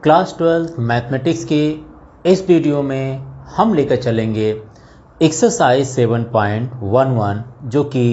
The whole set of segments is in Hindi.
क्लास 12 मैथमेटिक्स के इस वीडियो में हम लेकर चलेंगे एक्सरसाइज 7.11 जो कि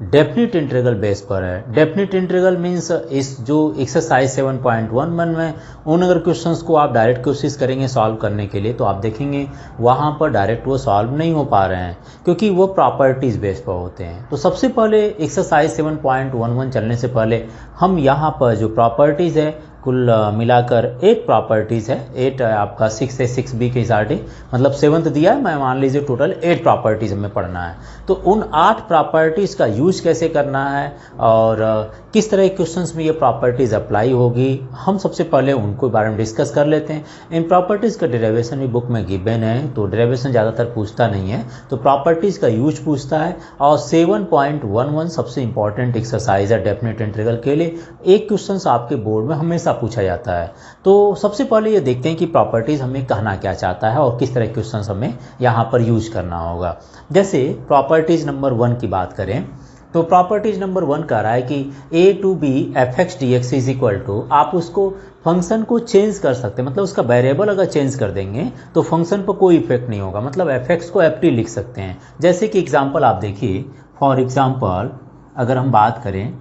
डेफिनेट इंटीग्रल बेस पर है। डेफिनेट इंटीग्रल मीन्स इस जो एक्सरसाइज 7.11 में उन अगर क्वेश्चंस को आप डायरेक्ट कोशिश करेंगे सॉल्व करने के लिए तो आप देखेंगे वहाँ पर डायरेक्ट वो सॉल्व नहीं हो पा रहे हैं क्योंकि वो प्रॉपर्टीज़ बेस पर होते हैं। तो सबसे पहले एक्सरसाइज 7.11 चलने से पहले हम यहाँ पर जो प्रॉपर्टीज़ है कुल मिलाकर 8 प्रॉपर्टीज़ है। 8 आपका 6 है 6b के हिसाब से मतलब 7th दिया है, मैं मान लीजिए टोटल 8 प्रॉपर्टीज़ हमें पढ़ना है। तो उन 8 प्रॉपर्टीज़ का यूज कैसे करना है और किस तरह के क्वेश्चंस में ये प्रॉपर्टीज़ अप्लाई होगी, हम सबसे पहले उनको बारे में डिस्कस कर लेते हैं। इन प्रॉपर्टीज़ का डेरिवेशन भी बुक में गिवन है, तो डेरिवेशन ज़्यादातर पूछता नहीं है, तो प्रॉपर्टीज़ का यूज पूछता है। और 7.11 सबसे इंपॉर्टेंट एक्सरसाइज है डेफिनेट इंटीग्रल के लिए। एक क्वेश्चन आपके बोर्ड में हमेशा पूछा जाता है। तो सबसे पहले ये देखते हैं कि प्रॉपर्टीज़ हमें कहना क्या चाहता है और किस तरह के क्वेश्चंस हमें यहाँ पर यूज करना होगा। जैसे प्रॉपर्टीज़ नंबर 1 की बात करें तो प्रॉपर्टीज़ नंबर 1 कह रहा है कि a to B F x D x is equal to, आप उसको फंक्शन को चेंज कर सकते हैं, मतलब उसका वेरिएबल अगर चेंज कर देंगे तो फंक्शन पर कोई इफेक्ट नहीं होगा, मतलब एफ एक्स को एफ टी लिख सकते हैं। जैसे कि एग्जांपल आप देखिए, फॉर एग्जांपल अगर हम बात करें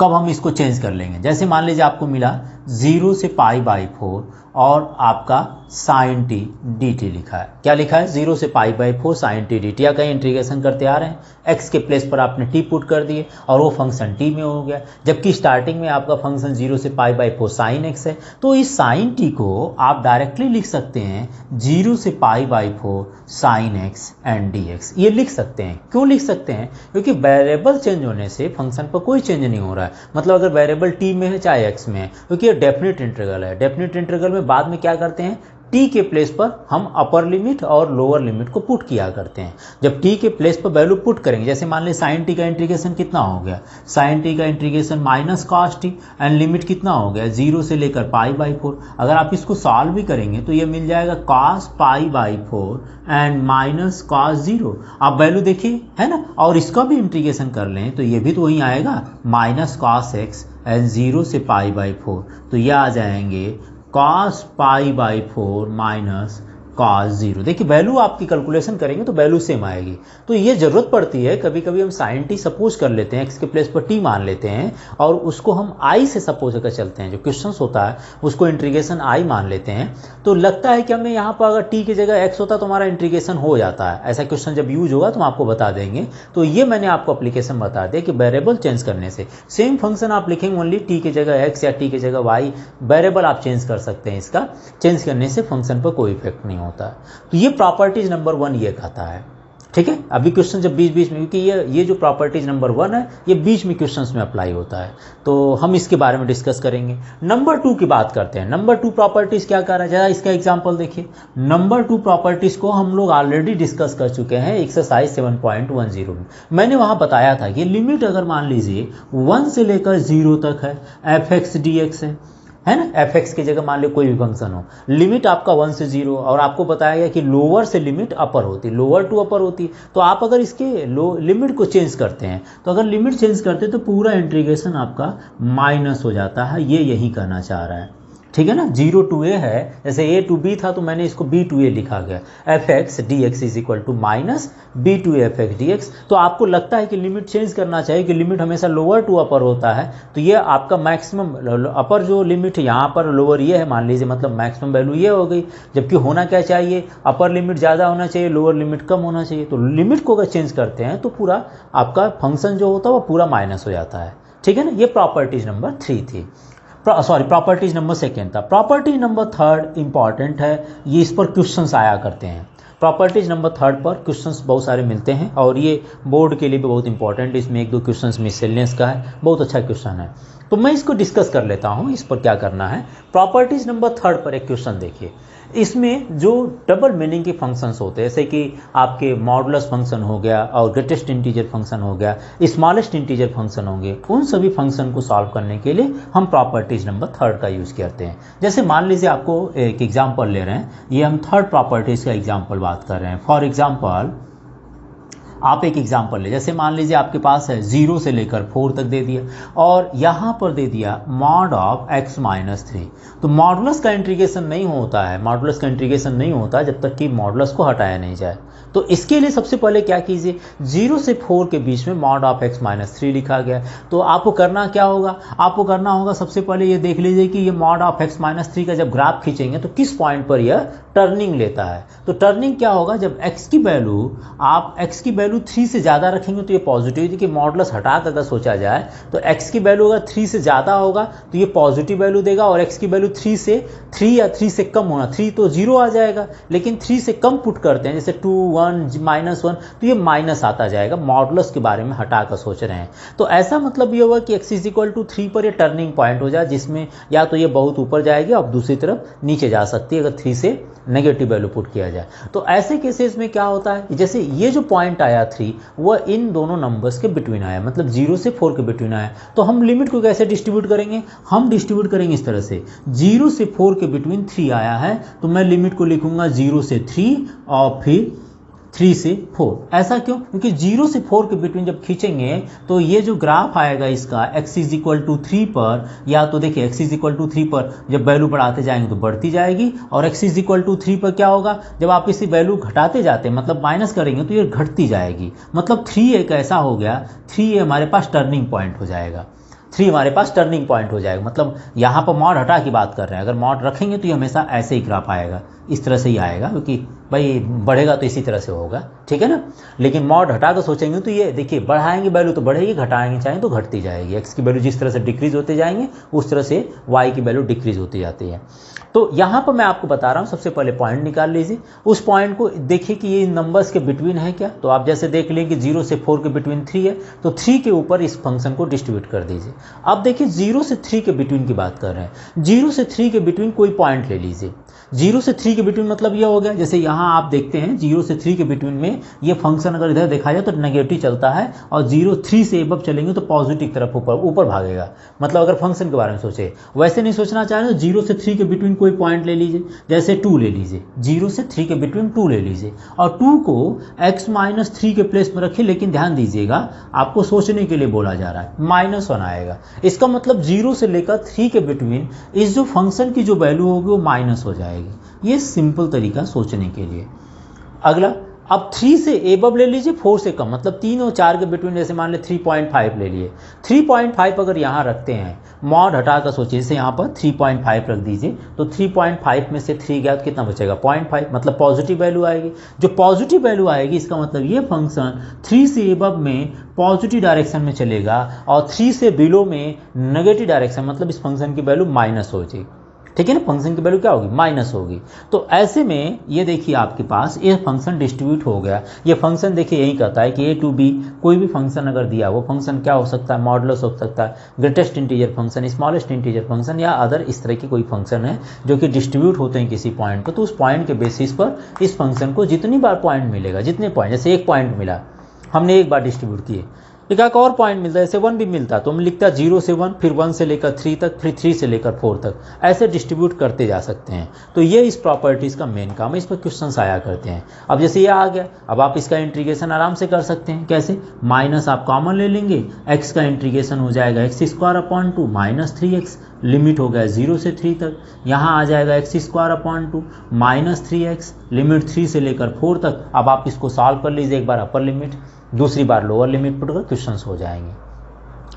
कब हम इसको चेंज कर लेंगे, जैसे मान लीजिए आपको मिला 0 से π/4 और आपका sin t dt लिखा है। क्या लिखा है? 0 से π/4 sin t dt। या कहीं इंटीग्रेशन करते आ रहे हैं, x के प्लेस पर आपने t पुट कर दिए और वो फंक्शन t में हो गया, जबकि स्टार्टिंग में आपका फंक्शन 0 से π/4 sin x है। तो इस sin t को आप डायरेक्टली लिख सकते हैं 0 से π/4 sin x एंड dx। ये लिख सकते हैं। क्यों लिख सकते हैं? क्योंकि वेरिएबल चेंज होने से फंक्शन पर कोई चेंज नहीं हो रहा है। मतलब अगर वेरिएबल t में है चाहे x में है, क्योंकि ये डेफिनेट इंटीग्रल है। डेफिनेट इंटीग्रल में बाद में क्या करते हैं, t के प्लेस पर हम अपर लिमिट और लोअर लिमिट को पुट किया करते हैं। जब t के प्लेस पर वैल्यू पुट करेंगे, जैसे मान लें sin t का इंटीग्रेशन कितना हो गया, sin t का integration minus cos t and limit कितना हो गया 0 से लेकर π/4। अगर आप इसको सॉल्व भी करेंगे तो ये मिल जाएगा cos π/4 एंड माइनस cos 0। आप वैल्यू देखिए है ना, और इसका भी इंटीग्रेशन कर लें तो ये भी तो वहीं आएगा माइनस cos x एंड 0 से π/4, तो ये आ जाएंगे cos π/4 माइनस cos 0। देखिए वैल्यू आपकी कैलकुलेशन करेंगे तो वैल्यू सेम आएगी। तो ये ज़रूरत पड़ती है, कभी कभी हम sin t सपोज कर लेते हैं, x के प्लेस पर t मान लेते हैं और उसको हम i से सपोज कर चलते हैं, जो क्वेश्चंस होता है उसको इंटीग्रेशन i मान लेते हैं। तो लगता है कि हमें यहाँ पर अगर t की जगह x होता तो हमारा इंटीग्रेशन हो जाता है। ऐसा क्वेश्चन जब यूज होगा तो हम आपको बता देंगे। तो ये मैंने आपको एप्लीकेशन बता दिया कि वेरिएबल चेंज करने से सेम फंक्शन आप लिखेंगे, ओनली t की जगह x या t की जगह y, वेरिएबल आप चेंज कर सकते हैं। इसका चेंज करने से फंक्शन पर कोई इफेक्ट नहीं होता है। तो ये प्रॉपर्टीज नंबर 1 ये कहता है। ठीक है, अभी क्वेश्चन जब बीच बीच में, क्योंकि ये जो प्रॉपर्टीज नंबर 1 है ये बीच में क्वेश्चंस में अप्लाई होता है, तो हम इसके बारे में डिस्कस करेंगे। नंबर 2 की बात करते हैं। नंबर 2 प्रॉपर्टीज क्या कर रहा है, जरा इसका एग्जांपल देखिए। नंबर 2 प्रॉपर्टीज को हम लोग ऑलरेडी डिस्कस कर चुके हैं एक्सरसाइज 7.10 में। मैंने वहाँ बताया था कि लिमिट अगर मान लीजिए 1 से लेकर 0 तक है, एफ एक्स डी एक्स है ना, एफ एक्स की जगह मान लो कोई भी फंक्शन हो, लिमिट आपका 1 से 0, और आपको बताया गया कि लोअर से लिमिट अपर होती है, लोअर टू अपर होती है। तो आप अगर इसके लिमिट को चेंज करते हैं, तो अगर लिमिट चेंज करते हैं तो पूरा इंटीग्रेशन आपका माइनस हो जाता है। ये यही कहना चाह रहा है। ठीक है ना, 0 to a है, जैसे a to b था तो मैंने इसको b to a लिखा गया, f x D x is equal to minus b to a f x D x. तो आपको लगता है कि लिमिट चेंज करना चाहिए कि लिमिट हमेशा लोअर टू अपर होता है, तो ये आपका मैक्सिमम अपर जो लिमिट है यहाँ पर लोअर ये है मान लीजिए, मतलब मैक्सिमम वैल्यू ये हो गई। जबकि होना क्या चाहिए, अपर लिमिट ज़्यादा होना चाहिए, लोअर लिमिट कम होना चाहिए। तो लिमिट को अगर चेंज करते हैं तो पूरा आपका फंक्शन जो होता है वो पूरा माइनस हो जाता है। ठीक है ना, ये प्रॉपर्टीज नंबर 3 थी। प्रॉपर्टीज नंबर 2 था। प्रॉपर्टी नंबर 3 इंपॉर्टेंट है, ये इस पर क्वेश्चंस आया करते हैं। प्रॉपर्टीज नंबर 3 पर क्वेश्चंस बहुत सारे मिलते हैं और ये बोर्ड के लिए भी बहुत इंपॉर्टेंट है। इसमें 1-2 क्वेश्चंस मिसलेनियस का है, बहुत अच्छा क्वेश्चन है, तो मैं इसको डिस्कस कर लेता हूँ इस पर क्या करना है। प्रॉपर्टीज नंबर 3 पर एक क्वेश्चन देखिए। इसमें जो डबल मीनिंग के फंक्शंस होते हैं, जैसे कि आपके मॉडुलस फंक्शन हो गया और ग्रेटेस्ट इंटीजर फंक्शन हो गया, स्मॉलेस्ट इंटीजर फंक्शन होंगे, उन सभी फंक्शन को सॉल्व करने के लिए हम प्रॉपर्टीज नंबर 3 का यूज़ करते हैं। जैसे मान लीजिए आपको एक एग्जांपल ले रहे हैं, ये हम 3rd प्रॉपर्टीज का एग्जांपल बात कर रहे हैं। फॉर एग्जांपल आप एक एग्जांपल ले, जैसे मान लीजिए आपके पास है 0 से लेकर 4 तक दे दिया और यहाँ पर दे दिया मॉड ऑफ x माइनस 3। तो मॉडुलस का इंटीग्रेशन नहीं होता है, मॉडुलस का इंटीग्रेशन नहीं होता जब तक कि मॉडुलस को हटाया नहीं जाए। तो इसके लिए सबसे पहले क्या कीजिए, 0 से 4 के बीच में मॉड ऑफ x माइनस 3 लिखा गया। तो आपको करना क्या होगा, आपको करना होगा सबसे पहले ये देख लीजिए कि ये मॉड ऑफ x माइनस 3 का जब ग्राफ खींचेंगे तो किस पॉइंट पर यह टर्निंग लेता है। तो टर्निंग क्या होगा, जब x की वैल्यू आप x की वैल्यू 3 से ज़्यादा रखेंगे तो ये पॉजिटिव, कि मॉडुलस हटा कर अगर सोचा जाए तो x की वैल्यू अगर 3 से ज़्यादा होगा तो ये पॉजिटिव वैल्यू देगा, और x की वैल्यू 3 या 3 से कम होना, 3 तो 0 आ जाएगा, लेकिन 3 से कम पुट करते हैं जैसे 2 1 -1 तो ये माइनस आता जाएगा। मॉडुलस के बारे में हटा कर सोच रहे हैं तो ऐसा मतलब ये हुआ कि x = 3 पर ये टर्निंग पॉइंट हो जाए, जिसमें या तो ये बहुत ऊपर जाएगी और दूसरी तरफ नीचे जा सकती है अगर 3 से नेगेटिव वैल्यू पुट किया जाए। तो ऐसे केसेस में क्या होता है, जैसे ये जो पॉइंट आया 3 वह इन दोनों नंबर्स के बिटवीन आया, मतलब 0 से 4 के बिटवीन आया। तो हम लिमिट को कैसे डिस्ट्रीब्यूट करेंगे, हम डिस्ट्रीब्यूट करेंगे इस तरह से, 0 से 4 के बिटवीन 3 आया है तो मैं लिमिट को लिखूंगा 0 से 3 और फिर 3 से 4। ऐसा क्यों, क्योंकि 0 से 4 के बिटवीन जब खींचेंगे तो ये जो ग्राफ आएगा इसका x = 3 पर, या तो देखिए x = 3 पर जब वैल्यू बढ़ाते जाएंगे तो बढ़ती जाएगी, और x = 3 पर क्या होगा, जब आप इसी वैल्यू घटाते जाते हैं मतलब माइनस करेंगे तो ये घटती जाएगी। मतलब 3 एक ऐसा हो गया, 3 हमारे पास टर्निंग पॉइंट हो जाएगा, 3 हमारे पास टर्निंग पॉइंट हो जाएगा। मतलब यहाँ पर मॉड हटा की बात कर रहे हैं, अगर मॉड रखेंगे तो ये हमेशा ऐसे ही ग्राफ आएगा, इस तरह से ही आएगा, क्योंकि भाई बढ़ेगा तो इसी तरह से होगा, ठीक है ना। लेकिन मॉड हटा कर सोचेंगे तो ये देखिए बढ़ाएंगे वैल्यू तो बढ़ेगी, घटाएंगे चाहें तो घटती जाएगी। x की वैल्यू जिस तरह से डिक्रीज होते जाएंगे उस तरह से y की वैल्यू डिक्रीज होती जाती है। तो यहाँ पर मैं आपको बता रहा हूँ, सबसे पहले पॉइंट निकाल लीजिए, उस पॉइंट को देखिए कि ये इन नंबर्स के बिटवीन है क्या। तो आप जैसे देख लें कि 0 से 4 के बिटवीन 3 है तो 3 के ऊपर इस फंक्शन को डिस्ट्रीब्यूट कर दीजिए। अब देखिए 0 से 3 के बिटवीन की बात कर रहे हैं, 0 से 3 के बिटवीन कोई पॉइंट ले लीजिए। 0 से 3 के बिटवीन मतलब ये हो गया, जैसे यहाँ आप देखते हैं 0 से 3 के बिटवीन में ये फंक्शन अगर इधर देखा जाए तो नेगेटिव चलता है, और 3 से एबव चलेंगे तो पॉजिटिव तरफ ऊपर भागेगा। मतलब अगर फंक्शन के बारे में सोचे, वैसे नहीं सोचना चाह रहे तो 0 से 3 के बिटवीन कोई पॉइंट ले लीजिए, जैसे 2 ले लीजिए, 0 से 3 के बिटवीन 2 ले लीजिए, और 2 को x - 3 के प्लेस में रखिए। लेकिन ध्यान दीजिएगा, आपको सोचने के लिए बोला जा रहा है, -1 आएगा। इसका मतलब 0 से लेकर 3 के बिटवीन इस जो फंक्शन की जो वैल्यू होगी वो माइनस हो जाएगी। ये सिंपल तरीका सोचने के लिए। अगला, अब 3 से एबव ले लीजिए, 4 से कम, मतलब 3 और 4 के बिटवीन, जैसे मान ले 3.5 ले लिए। 3.5 अगर यहाँ रखते हैं, मॉड हटा कर सोचिए, जैसे यहाँ पर 3.5 रख दीजिए, तो 3.5 में से 3 गया तो कितना बचेगा, 0.5, मतलब पॉजिटिव वैल्यू आएगी। जो पॉजिटिव वैल्यू आएगी इसका मतलब ये फंक्शन 3 से एबव में पॉजिटिव डायरेक्शन में चलेगा, और 3 से बिलो में नेगेटिव डायरेक्शन, मतलब इस फंक्शन की वैल्यू माइनस हो जाएगी, ठीक है ना। फंक्शन की वैल्यू क्या होगी, माइनस होगी। तो ऐसे में ये देखिए आपके पास ये फंक्शन डिस्ट्रीब्यूट हो गया। ये फंक्शन देखिए यही कहता है कि a to b कोई भी फंक्शन अगर दिया, वो फंक्शन क्या हो सकता है, मॉडुलस हो सकता है, greatest integer function, smallest integer function, या अदर इस तरह की कोई फंक्शन है जो कि डिस्ट्रीब्यूट होते हैं किसी पॉइंट को। तो उस पॉइंट के बेसिस पर इस फंक्शन को जितनी बार पॉइंट मिलेगा, जितने पॉइंट, जैसे 1 पॉइंट मिला, हमने एक बार डिस्ट्रीब्यूट किए, एक और पॉइंट मिलता है, जैसे 1 भी मिलता है तो हम लिखता है 0 से 1, फिर 1 से लेकर 3 तक, फिर 3 से लेकर 4 तक, ऐसे डिस्ट्रीब्यूट करते जा सकते हैं। तो ये इस प्रॉपर्टीज़ का मेन काम है, इस पर क्वेश्चंस आया करते हैं। अब जैसे ये आ गया, अब आप इसका इंटीग्रेशन आराम से कर सकते हैं। कैसे, माइनस आप कॉमन ले लेंगे, x का इंटीग्रेशन हो जाएगा x² - 3x, लिमिट हो गया 0 से 3 तक, यहाँ आ जाएगा x² - 3x, लिमिट 3 से लेकर 4 तक। अब आप इसको सॉल्व कर लीजिए, एक बार अपर लिमिट, दूसरी बार लोअर लिमिट पुट कर क्वेश्चंस हो जाएंगे।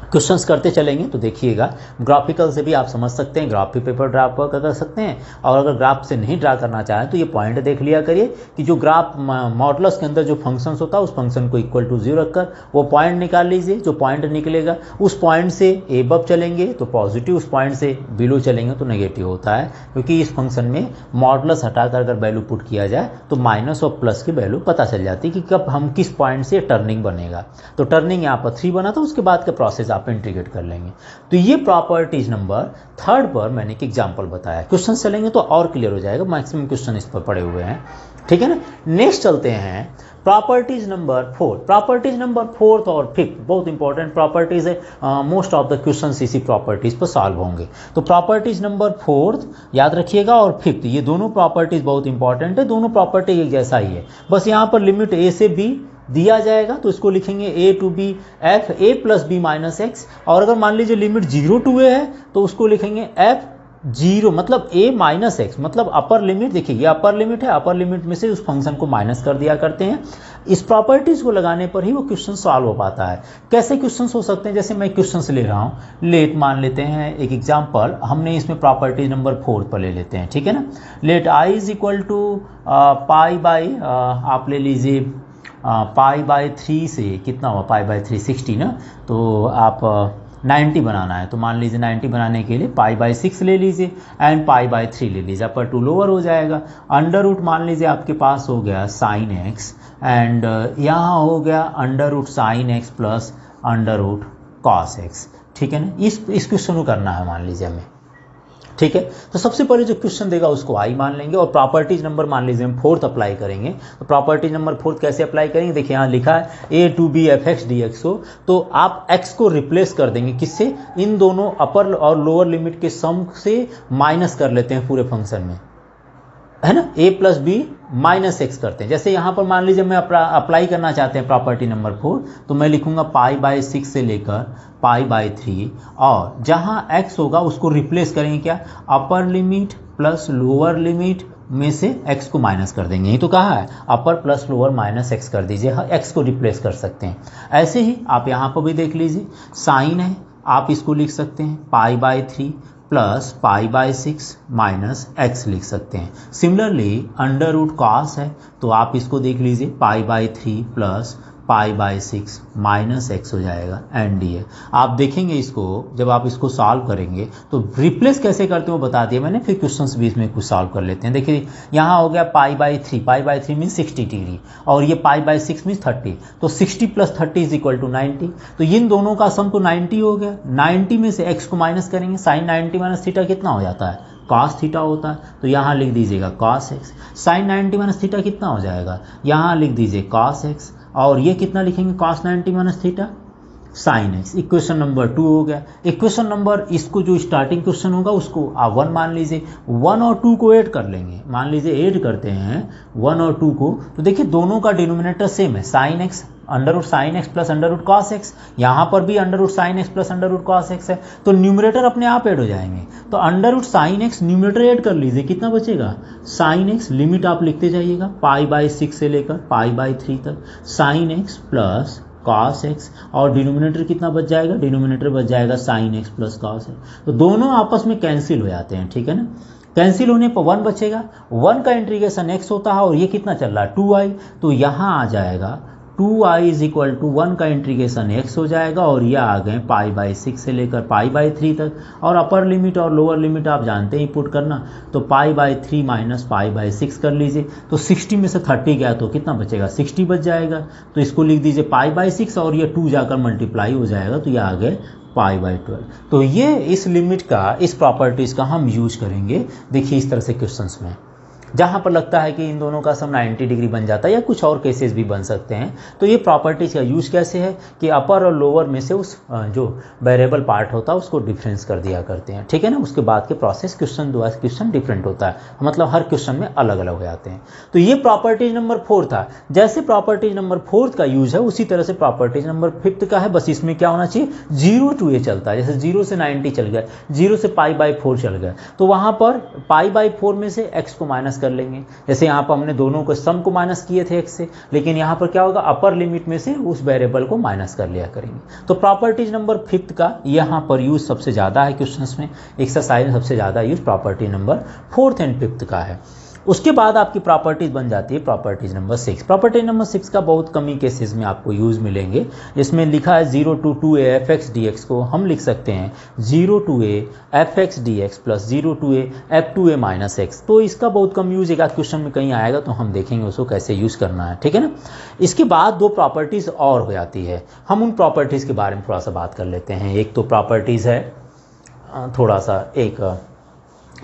क्वेश्चंस करते चलेंगे तो देखिएगा, ग्राफिकल से भी आप समझ सकते हैं, ग्राफ पे पेपर ड्रा कर सकते हैं, और अगर ग्राफ से नहीं ड्रा करना चाहें तो ये पॉइंट देख लिया करिए कि जो ग्राफ मॉडुलस के अंदर जो फंक्शंस होता है उस फंक्शन को इक्वल टू 0 रखकर वो पॉइंट निकाल लीजिए। जो पॉइंट निकलेगा उस पॉइंट से एबव चलेंगे तो पॉजिटिव, उस पॉइंट से बिलो चलेंगे तो नेगेटिव होता है, क्योंकि इस फंक्शन में मॉडुलस हटाकर अगर वैल्यू पुट किया जाए तो माइनस और प्लस की वैल्यू पता चल जाती है कि कब हम किस पॉइंट से टर्निंग बनेगा। तो टर्निंग यहाँ पर 3 बना था, उसके बाद का प्रोसेस आप इंटीग्रेट कर लेंगे। तो ये प्रॉपर्टीज नंबर 3 पर मैंने एक एग्जांपल बताया। क्वेश्चन चलेंगे तो और क्लियर हो जाएगा, मैक्सिमम क्वेश्चन इस पर पड़े हुए हैं, ठीक है ना। नेक्स्ट चलते हैं प्रॉपर्टीज नंबर 4। प्रॉपर्टीज नंबर 4 और 5 बहुत इंपॉर्टेंट प्रॉपर्टीज है, मोस्ट ऑफ द क्वेश्चंस इसी प्रॉपर्टीज पर सॉल्व होंगे। तो प्रॉपर्टीज नंबर 4 याद रखिएगा, और 5 ये दोनों प्रॉपर्टीज बहुत इंपॉर्टेंट है, दोनों प्रॉपर्टी एक जैसा ही है, बस यहाँ पर लिमिट a से b दिया जाएगा तो इसको लिखेंगे A to B F A plus B minus X, और अगर मान लीजिए लिमिट 0 टू ए है तो उसको लिखेंगे एफ 0 मतलब ए माइनस एक्स, मतलब अपर लिमिट, देखिए ये अपर लिमिट है, अपर लिमिट में से उस फंक्शन को माइनस कर दिया करते हैं। इस प्रॉपर्टीज को लगाने पर ही वो क्वेश्चन सॉल्व हो पाता है। कैसे क्वेश्चन हो सकते हैं, जैसे मैं क्वेश्चन ले रहा हूँ, लेट मान लेते हैं एक एग्जांपल, हमने इसमें प्रॉपर्टी नंबर 4 पर ले लेते हैं, ठीक है ना। Let I is equal to pi by, आप ले लीजिए पाई बाई 3 से कितना हुआ, पाई बाई 3 60 ना, तो आप 90 बनाना है, तो मान लीजिए 90 बनाने के लिए पाई बाई 6 ले लीजिए एंड पाई बाई 3 ले लीजिए, अपर टू लोअर हो जाएगा। अंडर रूट मान लीजिए आपके पास हो गया साइन एक्स एंड यहाँ हो गया under root sine x plus under root cos x, ठीक है ना। इस क्वेश्चन को करना है मान लीजिए हमें, ठीक है। तो सबसे पहले जो क्वेश्चन देगा उसको आई मान लेंगे और प्रॉपर्टीज नंबर मान लीजिए हम 4th अप्लाई करेंगे। तो प्रॉपर्टीज नंबर 4th कैसे अप्लाई करेंगे, देखिए यहाँ लिखा है A to B F x D X हो, तो आप एक्स को रिप्लेस कर देंगे किससे, इन दोनों अपर और लोअर लिमिट के सम से माइनस कर लेते हैं पूरे फंक्शन में, है ना। ए प्लस बी माइनस एक्स करते हैं। जैसे यहाँ पर मान लीजिए मैं अप्लाई करना चाहते हैं प्रॉपर्टी नंबर 4, तो मैं लिखूंगा पाई बाई 6 से लेकर पाई बाई 3, और जहाँ एक्स होगा उसको रिप्लेस करेंगे क्या, upper limit plus lower limit में से x को माइनस कर देंगे। यही तो कहा है अपर प्लस लोअर माइनस x कर दीजिए, x को रिप्लेस कर सकते हैं। ऐसे ही आप यहाँ पर भी देख लीजिए, साइन है, आप इसको लिख सकते हैं pi by 3 plus pi by 6 minus x लिख सकते हैं। सिमिलरली अंडर रूट कॉस है, तो आप इसको देख लीजिए pi by 3 plus pi by 6 minus x हो जाएगा एंड डी है। आप देखेंगे इसको, जब आप इसको सॉल्व करेंगे तो रिप्लेस कैसे करते हैं वो बता दिया मैंने, फिर क्वेश्चंस भी इसमें कुछ सॉल्व कर लेते हैं। देखिए यहाँ हो गया pi by 3, pi by 3 means 60 degree और ये पाई बाई 6 मीन्स 30, तो 60 प्लस 30 इज इक्वल टू 90, तो इन दोनों का सम तो 90 हो गया। 90 में से एक्स को माइनस करेंगे, साइन 90 माइनस थीटा कितना हो जाता है, कॉस थीटा होता है, तो यहाँ लिख दीजिएगा cos x. Sine 90 minus theta कितना हो जाएगा, यहाँ लिख दीजिए कॉस एक्स, और ये कितना लिखेंगे cos 90 minus theta sine x. Equation number 2 हो गया। इक्वेशन नंबर, इसको जो स्टार्टिंग क्वेश्चन होगा उसको आप 1 मान लीजिए, 1 और 2 को ऐड कर लेंगे, मान लीजिए ऐड करते हैं 1 और 2 को, तो देखिए दोनों का डिनोमिनेटर सेम है, sine x under root sine x plus under root cos x, यहाँ पर भी under root sine x plus under root cos x है, तो न्यूमरेटर अपने आप ऐड हो जाएंगे। तो under root sine x numerator add कर लीजिए, कितना बचेगा, साइन एक्स, लिमिट आप लिखते जाइएगा पाई बाई 6 से लेकर पाई बाई 3 तक, sign x plus cos x, और डिनोमिनेटर कितना बच जाएगा, डिनोमिनेटर बच जाएगा sign x plus cos x, तो दोनों आपस में कैंसिल हो जाते हैं, ठीक है ना। कैंसिल होने पर 1 बचेगा, 1 का इंटीग्रेशन x होता है और ये कितना चल रहा है 2i, तो यहाँ आ जाएगा 2i इज इक्वल टू 1 का इंटीग्रेशन x हो जाएगा, और ये आ गए पाई बाई 6 से लेकर पाई बाई 3 तक, और अपर लिमिट और लोअर लिमिट आप जानते हैं पुट करना, तो pi by 3 minus pi by 6 कर लीजिए, तो 60 में से 30 गया तो कितना बचेगा 60 बच जाएगा, तो इसको लिख दीजिए पाई बाई 6 और ये 2 जाकर मल्टीप्लाई हो जाएगा, तो ये आ गए पाई बाई 12। तो ये इस लिमिट का, इस प्रॉपर्टीज़ का हम यूज करेंगे, देखिए इस तरह से क्वेश्चंस में, जहाँ पर लगता है कि इन दोनों का सम 90 डिग्री बन जाता है, या कुछ और केसेस भी बन सकते हैं। तो ये प्रॉपर्टीज का यूज कैसे है कि अपर और लोअर में से उस जो वेरिएबल पार्ट होता है उसको डिफरेंस कर दिया करते हैं, ठीक है ना। उसके बाद के प्रोसेस क्वेश्चन डिफरेंट होता है, मतलब हर क्वेश्चन में अलग अलग हो जाते हैं। तो ये प्रॉपर्टीज नंबर 4 था। जैसे प्रॉपर्टीज नंबर 4 का यूज है उसी तरह से प्रॉपर्टीज नंबर 5 का है, बस इसमें क्या होना चाहिए 0 टू ए चलता है। जैसे 0 से 90 चल गया, 0 से पाई बाई 4 चल गया, तो वहाँ पर पाई बाई 4 में से एक्स को माइनस कर लेंगे। जैसे यहाँ पर हमने दोनों को सम को माइनस किए थे x से, लेकिन यहाँ पर क्या होगा अपर लिमिट में से उस वेरिएबल को माइनस कर लिया करेंगे। तो प्रॉपर्टीज नंबर 5 का यहाँ पर यूज सबसे ज़्यादा है क्वेश्चंस में, एक्सरसाइज में सबसे ज़्यादा use property number 4th and 5th का है। उसके बाद आपकी प्रॉपर्टीज बन जाती है प्रॉपर्टीज नंबर 6। प्रॉपर्टी नंबर 6 का बहुत कम ही केसेस में आपको यूज मिलेंगे। इसमें लिखा है 0 to 2a F x D x को हम लिख सकते हैं 0 to a f x D x plus 0 to a F two A minus x. तो इसका बहुत कम यूज, एक क्वेश्चन में कहीं आएगा तो हम देखेंगे उसको कैसे यूज करना है, ठीक है ना। इसके बाद 2 प्रॉपर्टीज और हो जाती है, हम उन प्रॉपर्टीज के बारे में थोड़ा सा बात कर लेते हैं। एक तो प्रॉपर्टीज है थोड़ा सा, एक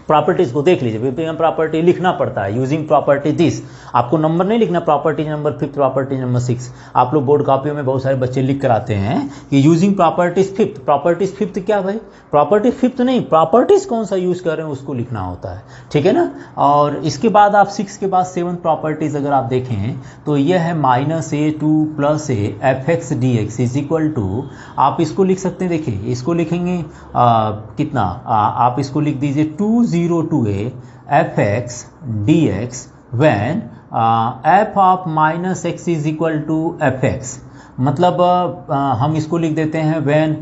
प्रॉपर्टीज़ को देख लीजिए, वीपीएम प्रॉपर्टी लिखना पड़ता है, यूजिंग प्रॉपर्टी दिस, आपको नंबर नहीं लिखना, प्रॉपर्टी नंबर 5, प्रॉपर्टी नंबर 6, आप लोग बोर्ड कॉपियों में बहुत सारे बच्चे लिख कर आते हैं कि यूजिंग प्रॉपर्टीज 5, प्रॉपर्टीज 5 क्या भाई, प्रॉपर्टी 5 नहीं, प्रॉपर्टीज कौन सा यूज कर रहे हैं उसको लिखना होता है, ठीक है ना। और इसके बाद आप 6 के बाद 7 प्रॉपर्टीज अगर आप देखें तो यह है -a2 + a fx dx is equal to, आप इसको लिख सकते हैं, देखिए इसको लिखेंगे कितना, आप इसको लिख दीजिए 202a fx dx when f of -x is equal to fx, मतलब हम इसको लिख देते हैं when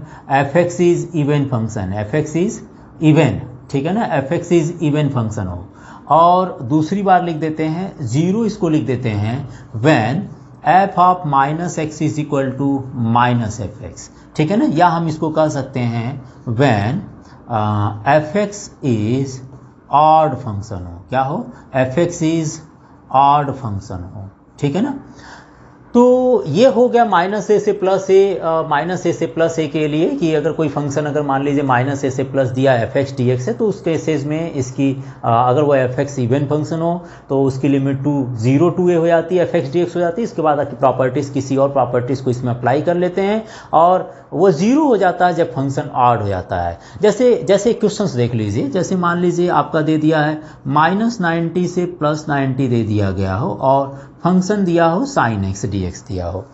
fx is even function, fx is even, ठीक है ना, fx इज इवन फंक्शन हो। और दूसरी बार लिख देते हैं 0, इसको लिख देते हैं when f of -x is equal to -fx, ठीक है ना, या हम इसको कह सकते हैं when fx is odd function हो, क्या हो, fx इज ऑड फंक्शन हो, ठीक है ना। तो ये हो गया -a से +a के लिए कि अगर कोई फंक्शन अगर मान लीजिए -a से प्लस दिया fx dx है तो उस केसेस में इसकी अगर वो fx इवन फंक्शन हो तो उसकी लिमिट 0 to a हो जाती है, fx dx हो जाती है। इसके बाद प्रॉपर्टीज़ किसी और प्रॉपर्टीज़ को इसमें अप्लाई कर लेते हैं और वो 0 हो जाता है जब फंक्शन ऑड हो जाता है। जैसे क्वेश्चंस देख लीजिए, जैसे मान लीजिए आपका दे दिया है -90 से +90 दे दिया गया हो और फंक्शन दिया हो sin x dx दिया हो,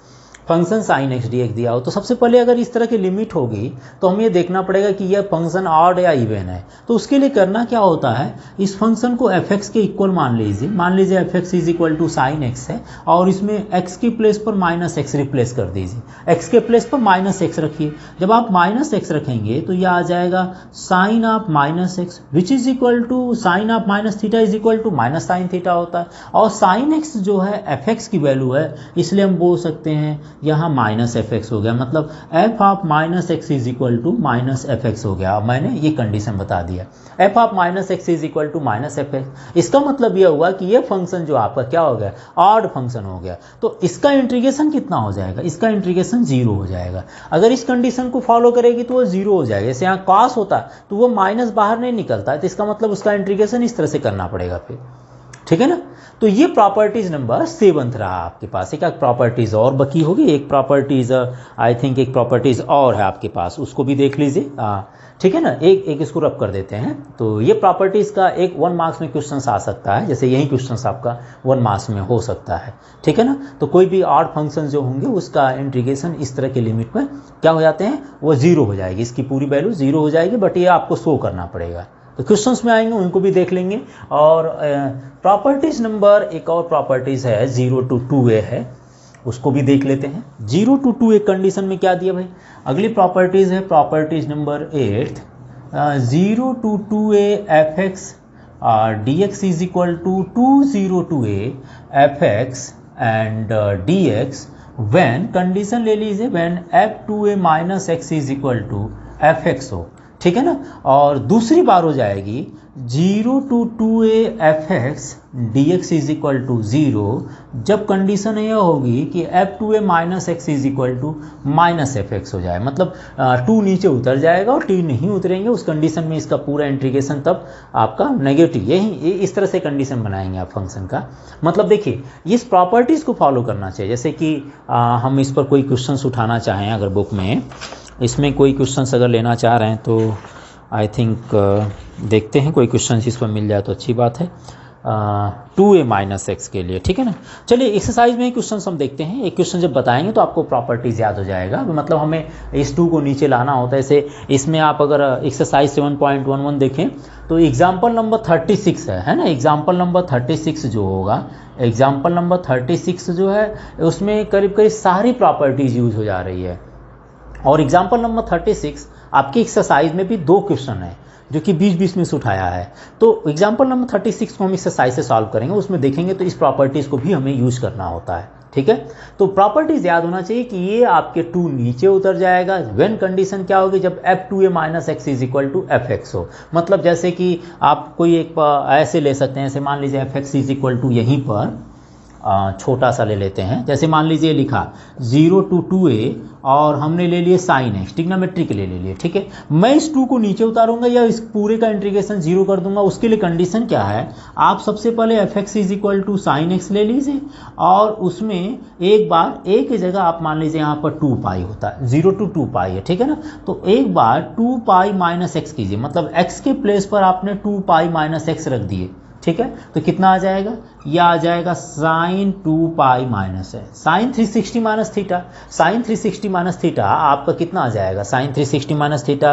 फंक्शन sin x dx दिया हो, तो सबसे पहले अगर इस तरह की लिमिट होगी तो हमें ये देखना पड़ेगा कि यह फंक्शन ऑड या इवन है। तो उसके लिए करना क्या होता है, इस फंक्शन को fx के इक्वल मान लीजिए fx is equal to sine x है और इसमें x के प्लेस पर -x रिप्लेस कर दीजिए, x के प्लेस पर -x रखिए। जब आप -x रखेंगे तो यह आ जाएगा sine of -x which is equal to sine of -θ is equal to -sin θ होता है। और साइन x जो है fx की वैल्यू है, इसलिए हम बोल सकते हैं यहाँ -fx हो गया, मतलब f of -x is equal to -fx हो गया। मैंने ये कंडीशन बता दिया, f of -x is equal to -fx। इसका मतलब यह हुआ कि ये फंक्शन जो आपका क्या हो गया, ऑड फंक्शन हो गया। तो इसका इंटीग्रेशन कितना हो जाएगा, इसका इंटीग्रेशन 0 हो जाएगा। अगर इस कंडीशन को फॉलो करेगी तो वो 0 हो जाएगा। जैसे यहाँ cos होता तो वो माइनस बाहर नहीं निकलता है, तो इसका मतलब उसका इंटीग्रेशन इस तरह से करना पड़ेगा फिर, ठीक है ना। तो ये प्रॉपर्टीज नंबर 7 रहा आपके पास। एक प्रॉपर्टीज और बाकी होगी, एक प्रॉपर्टीज आई थिंक एक प्रॉपर्टीज और है आपके पास, उसको भी देख लीजिए, ठीक है ना। एक इसको रब कर देते हैं। तो ये प्रॉपर्टीज का एक 1 मार्क्स में क्वेश्चन आ सकता है, जैसे यही क्वेश्चन आपका 1 मार्क्स में हो सकता है, ठीक है ना। तो कोई भी ऑड फंक्शन जो होंगे उसका इंटीग्रेशन इस तरह के लिमिट में क्या हो जाते हैं, वो 0 हो जाएगी, इसकी पूरी वैल्यू 0 हो जाएगी, बट ये आपको शो करना पड़ेगा। तो क्वेश्चंस में आएंगे उनको भी देख लेंगे। और प्रॉपर्टीज नंबर एक और प्रॉपर्टीज है 0 to 2a है, उसको भी देख लेते हैं। 0 to 2a कंडीशन में क्या दिया भाई, अगली प्रॉपर्टीज है properties number 8, 0 to 2a fx dx is equal to 2 to a fx and dx when, condition ले लीजिए when f2a minus x is equal to fx हो, ठीक है ना। और दूसरी बार हो जाएगी 0 to 2a fx dx is equal to 0 जब कंडीशन यह होगी कि f2a minus x is equal to -fx हो जाए, मतलब 2 नीचे उतर जाएगा और 2 नहीं उतरेंगे, उस कंडीशन में इसका पूरा इंटीग्रेशन तब आपका नेगेटिव, यही इस तरह से कंडीशन बनाएंगे आप फंक्शन का। मतलब देखिए इस प्रॉपर्टीज़ को फॉलो करना चाहिए। जैसे कि हम इस पर कोई क्वेश्चंस उठाना चाहें, अगर बुक में इसमें कोई क्वेश्चंस अगर लेना चाह रहे हैं तो आई थिंक देखते हैं कोई क्वेश्चंस इस पर मिल जाए तो अच्छी बात है, 2a माइनस एक्स के लिए, ठीक है ना। चलिए एक्सरसाइज में ही क्वेश्चन हम देखते हैं। एक क्वेश्चन जब बताएंगे तो आपको प्रॉपर्टीज याद हो जाएगा, मतलब हमें इस 2 को नीचे लाना होता है। जैसे इसमें आप अगर एक्सरसाइज 7.11 देखें तो एग्जाम्पल नंबर 36 है ना। एग्जाम्पल नंबर 36 जो होगा, एग्जाम्पल नंबर 36 जो है उसमें करीब करीब सारी प्रॉपर्टीज यूज हो जा रही है। और एग्जाम्पल नंबर 36 आपकी एक्सरसाइज में भी 2 क्वेश्चन है जो कि बीच बीच में से उठाया है। तो एग्जाम्पल नंबर 36 को हम एक्सरसाइज से सॉल्व करेंगे, उसमें देखेंगे तो इस प्रॉपर्टीज़ को भी हमें यूज करना होता है, ठीक है। तो प्रॉपर्टीज याद होना चाहिए कि ये आपके 2 नीचे उतर जाएगा व्हेन कंडीशन क्या होगी, जब f2a minus x is equal to fx हो। मतलब जैसे कि आप कोई एक ऐसे ले सकते हैं, ऐसे मान लीजिए fx इज इक्वल टू यहीं पर छोटा सा ले लेते हैं। जैसे मान लीजिए लिखा 0 to 2a और हमने ले लिए साइन एक्स, ट्रिग्नोमेट्री के लिए ले लिए, ठीक है। मैं इस 2 को नीचे उतारूंगा या इस पूरे का इंटीग्रेशन 0 कर दूंगा। उसके लिए कंडीशन क्या है, आप सबसे पहले f x is equal to sine x ले लीजिए और उसमें एक बार ए की जगह आप मान लीजिए यहाँ पर 2 पाई होता है, 0 to 2 पाई है, ठीक है ना। तो एक बार 2 पाई माइनस एक्स कीजिए, मतलब एक्स के प्लेस पर आपने 2 पाई माइनस एक्स रख दिए, ठीक है। तो कितना आ जाएगा, यह आ जाएगा साइन 2 पाई माइनस है sine 360 minus theta. Sine 360 minus theta आपका कितना आ जाएगा, sine 360 minus theta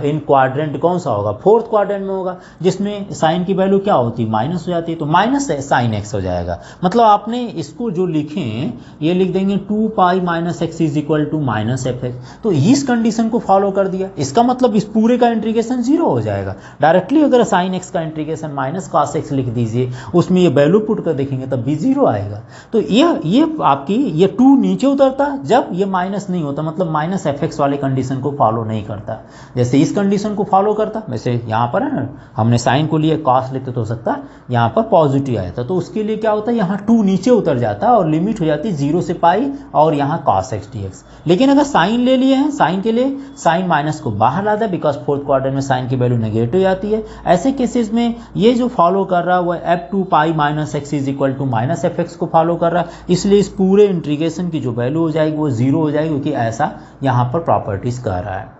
in quadrant कौन सा होगा, फोर्थ क्वाड्रेंट में होगा, जिसमें साइन की वैल्यू क्या होती है, माइनस हो जाती है। तो माइनस है साइन एक्स हो जाएगा। मतलब आपने इसको जो लिखें ये लिख देंगे 2 pi minus x is equal to minus f x. तो इस कंडीशन को फॉलो कर दिया, इसका मतलब इस पूरे का इंटीग्रेशन 0 हो जाएगा। डायरेक्टली अगर साइन एक्स का इंटीग्रेशन माइनस कॉस एक्स लिख दीजिए, उसमें ये वैल्यू पुट कर देखेंगे तब भी 0 आएगा। तो ये आपकी ये 2 नीचे उतरता जब ये माइनस नहीं होता, मतलब माइनस एफ एक्स वाले कंडीशन को फॉलो नहीं करता। जैसे इस कंडीशन को फॉलो करता, वैसे यहाँ पर है ना, हमने साइन को लिए कॉस लिखते तो हो सकता यहाँ पर पॉजिटिव आया था, तो उसके लिए क्या होता है, यहाँ 2 नीचे उतर जाता है और लिमिट हो जाती है 0 से पाई और यहाँ कॉस एक्स डी एक्स। लेकिन अगर साइन ले लिए हैं, साइन के लिए साइन माइनस को बाहर लाता है, बिकॉज फोर्थ क्वार्टर में साइन की वैल्यू नेगेटिव हो जाती है। ऐसे केसेस में ये जो फॉलो कर रहा है वो f 2 pi minus x is equal to minus f x को फॉलो कर रहा है। इसलिए इस पूरे इंटीग्रेशन की जो वैल्यू हो जाएगी वो 0 हो जाएगी, क्योंकि ऐसा यहाँ पर प्रॉपर्टीज कह रहा है।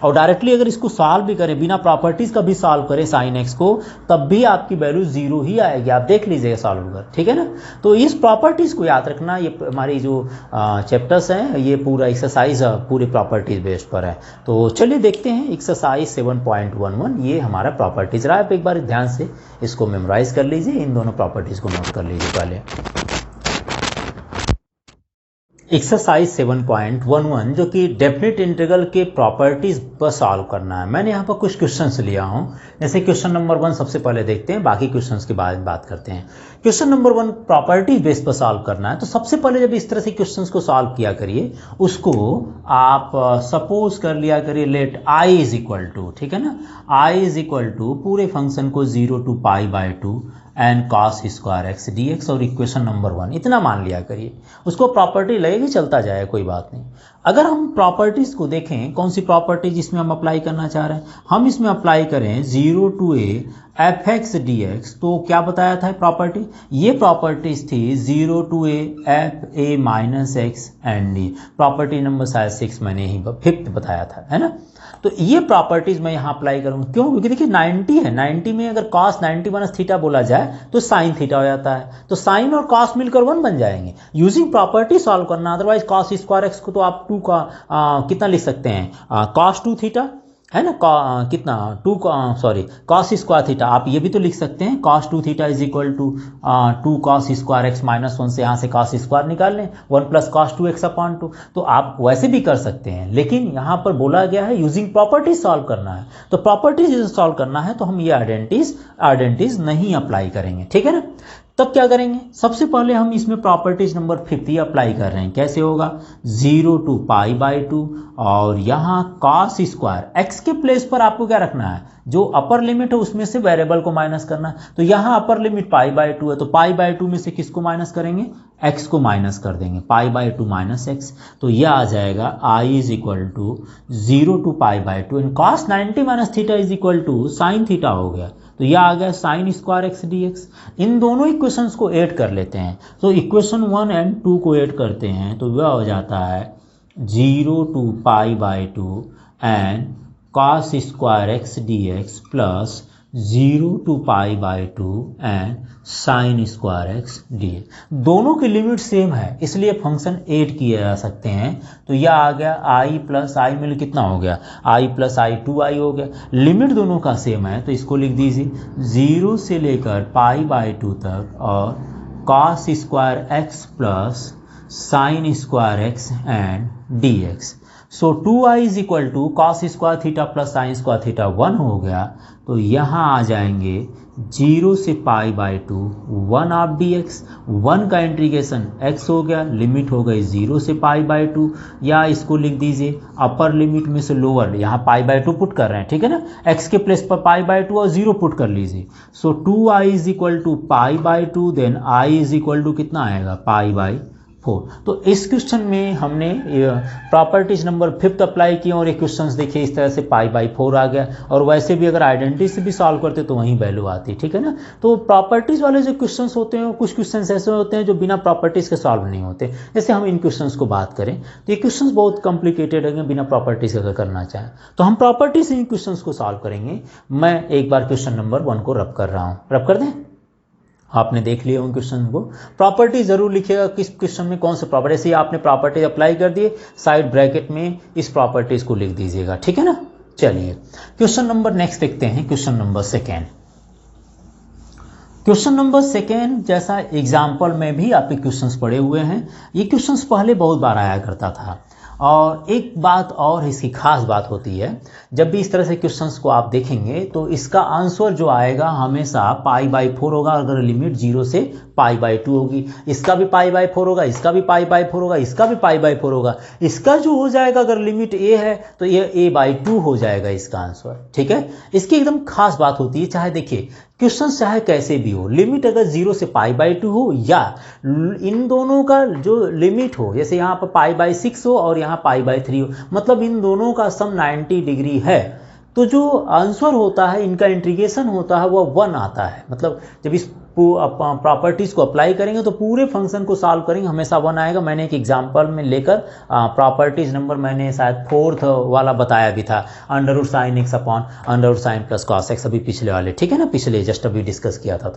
और डायरेक्टली अगर इसको सॉल्व भी करें, बिना प्रॉपर्टीज का भी सॉल्व करें साइन एक्स को, तब भी आपकी वैल्यू 0 ही आएगी। आप देख लीजिएगा सॉल्व कर, ठीक है ना। तो इस प्रॉपर्टीज को याद रखना, ये हमारी जो चैप्टर्स हैं ये पूरा एक्सरसाइज पूरे प्रॉपर्टीज बेस्ड पर है। तो चलिए देखते हैं एक्सरसाइज 7.11, ये हमारा प्रॉपर्टीज रहा है। आप एक बार ध्यान से इसको मेमोराइज कर लीजिए, इन दोनों प्रॉपर्टीज को नोट कर लीजिए पहले। एक्सरसाइज 7.11 जो कि डेफिनेट इंटीग्रल के प्रॉपर्टीज पर सॉल्व करना है। मैंने यहाँ पर कुछ क्वेश्चंस लिया हूँ। जैसे क्वेश्चन नंबर 1 सबसे पहले देखते हैं, बाकी क्वेश्चंस के बाद बात करते हैं। क्वेश्चन नंबर 1 प्रॉपर्टीज बेस पर सॉल्व करना है। तो सबसे पहले जब इस तरह से क्वेश्चंस को सॉल्व किया करिए, उसको आप सपोज कर लिया करिए let I is equal to, ठीक है ना, आई इज इक्वल टू पूरे फंक्शन को 0 to pi by 2 and cos square x D x और इक्वेशन नंबर 1 इतना मान लिया करिए। उसको प्रॉपर्टी लगेगी, चलता जाए, कोई बात नहीं। अगर हम प्रॉपर्टीज को देखें, कौन सी प्रॉपर्टीज इसमें हम अप्लाई करना चाह रहे हैं, हम इसमें अप्लाई करें 0 to a f x D x. तो क्या बताया था प्रॉपर्टी, ये प्रॉपर्टीज थी 0 to a F A minus x and D. Property number शायद 6 मैंने ही 5th बताया था, है ना। तो ये प्रॉपर्टीज मैं यहाँ अप्लाई करूँगा, क्यों, क्योंकि देखिए 90 है, 90 में अगर कॉस 90 माइनस थीटा बोला जाए तो साइन थीटा हो जाता है, तो साइन और कॉस मिलकर 1 बन जाएंगे। यूजिंग प्रॉपर्टी सॉल्व करना, अदरवाइज कॉस स्क्वायर एक्स को तो आप 2 का कितना लिख सकते हैं, कॉस 2 थीटा, है ना, कितना 2 कॉस स्क्वायर थीटा। आप ये भी तो लिख सकते हैं cos 2 theta is equal to 2 cos square x minus 1 से यहाँ से कॉस स्क्वायर निकाल लें, 1 प्लस कॉस 2 एक्स अपॉन 2। तो आप वैसे भी कर सकते हैं, लेकिन यहाँ पर बोला गया है यूजिंग प्रॉपर्टीज सॉल्व करना है। तो प्रॉपर्टीज सॉल्व करना है तो हम ये आइडेंटिटीज नहीं अप्लाई करेंगे, ठीक है ना। तब क्या करेंगे, सबसे पहले हम इसमें प्रॉपर्टीज नंबर 5 अप्लाई कर रहे हैं। कैसे होगा, 0 to पाई बाई 2 और यहाँ कॉस स्क्वायर एक्स के प्लेस पर आपको क्या रखना है, जो अपर लिमिट है उसमें से वेरिएबल को माइनस करना है। तो यहाँ अपर लिमिट पाई बाई 2 है, तो पाई बाई 2 में से किसको माइनस करेंगे, एक्स को माइनस कर देंगे, पाई बाई 2 माइनस एक्स। तो यह आ जाएगा I is equal to 0 to pi by 2 and cos 90 minus theta is equal to sine theta हो गया। तो यह आ गया sine square x D x. इन दोनों इक्वेशंस को ऐड कर लेते हैं। तो इक्वेशन 1 एंड 2 को ऐड करते हैं तो वह हो जाता है 0 to pi by 2 and cos square x D x plus 0 to pi by 2 and sign square x D x. दोनों की लिमिट सेम है, इसलिए फंक्शन ऐड किए जा सकते हैं। तो यह आ गया आई प्लस आई मिल कितना हो गया, आई प्लस आई 2i हो गया। लिमिट दोनों का सेम है तो इसको लिख दीजिए 0 से लेकर पाई बाई 2 तक और cos square x plus sine square x and d x. So 2i is equal to cos square theta plus sine square theta 1 हो गया। तो यहाँ आ जाएंगे 0 से pi by 2 1 of d x, 1 का इंटीग्रेशन x हो गया, लिमिट हो गई 0 से पाई बाई 2, या इसको लिख दीजिए अपर लिमिट में से लोअर, यहाँ पाई बाई 2 पुट कर रहे हैं, ठीक है ना, x के प्लेस पर पाई बाई 2 और 0 पुट कर लीजिए। So 2i is equal to pi by 2, then i is equal to कितना आएगा, पाई बाई 4। तो इस क्वेश्चन में हमने प्रॉपर्टीज नंबर 5 अप्लाई किए और ये क्वेश्चंस देखिए इस तरह से पाई बाई 4 आ गया। और वैसे भी अगर आइडेंटिटी से भी सॉल्व करते तो वहीं वैल्यू आती, ठीक है ना। तो प्रॉपर्टीज वाले जो क्वेश्चंस होते हैं, कुछ क्वेश्चंस ऐसे होते हैं जो बिना प्रॉपर्टीज के सॉल्व नहीं होते। जैसे हम इन क्वेश्चंस को बात करें तो ये क्वेश्चंस बहुत कॉम्प्लिकेटेड है, बिना प्रॉपर्टीज का अगर करना चाहें तो हम प्रॉपर्टी से इन क्वेश्चंस को सॉल्व करेंगे। मैं एक बार क्वेश्चन नंबर 1 को रब कर रहा हूँ, रब कर दें। आपने देख लिया उन क्वेश्चन को, प्रॉपर्टी जरूर लिखिएगा किस क्वेश्चन में कौन सा प्रॉपर्टी। ऐसे ही आपने प्रॉपर्टी अप्लाई कर दिए, साइड ब्रैकेट में इस प्रॉपर्टीज को लिख दीजिएगा, ठीक है ना। चलिए क्वेश्चन नंबर नेक्स्ट देखते हैं, क्वेश्चन नंबर 2। क्वेश्चन नंबर 2 जैसा एग्जाम्पल में भी आपके क्वेश्चंस पड़े हुए हैं। ये क्वेश्चंस पहले बहुत बार आया करता था। और एक बात और इसकी खास बात होती है, जब भी इस तरह से क्वेश्चंस को आप देखेंगे तो इसका आंसर जो आएगा हमेशा पाई बाई 4 होगा, अगर लिमिट 0 से पाई बाई 2 होगी। इसका भी पाई बाई 4 होगा, इसका भी पाई बाई 4 होगा, इसका भी पाई बाई 4 होगा। इसका जो हो जाएगा अगर लिमिट a है तो ये a बाई 2 हो जाएगा इसका आंसर, ठीक है। इसकी एकदम खास बात होती है, चाहे देखिए क्वेश्चन चाहे कैसे भी हो, लिमिट अगर 0 से पाई बाई 2 हो या इन दोनों का जो लिमिट हो, जैसे यहाँ पर पाई बाई 6 हो और यहाँ पाई बाई 3 हो, मतलब इन दोनों का सम 90 डिग्री है, तो जो आंसर होता है इनका इंटीग्रेशन होता है वो 1 आता है। मतलब जब इस प्रॉपर्टीज़ को अप्लाई करेंगे तो पूरे फंक्शन को सॉल्व करेंगे हमेशा 1 आएगा। मैंने एक एग्जांपल में लेकर प्रॉपर्टीज नंबर मैंने शायद 4th वाला बताया भी था, under root sine x upon under root sine plus cos x, अभी पिछले वाले, ठीक है ना, पिछले जस्ट अभी डिस्कस किया था।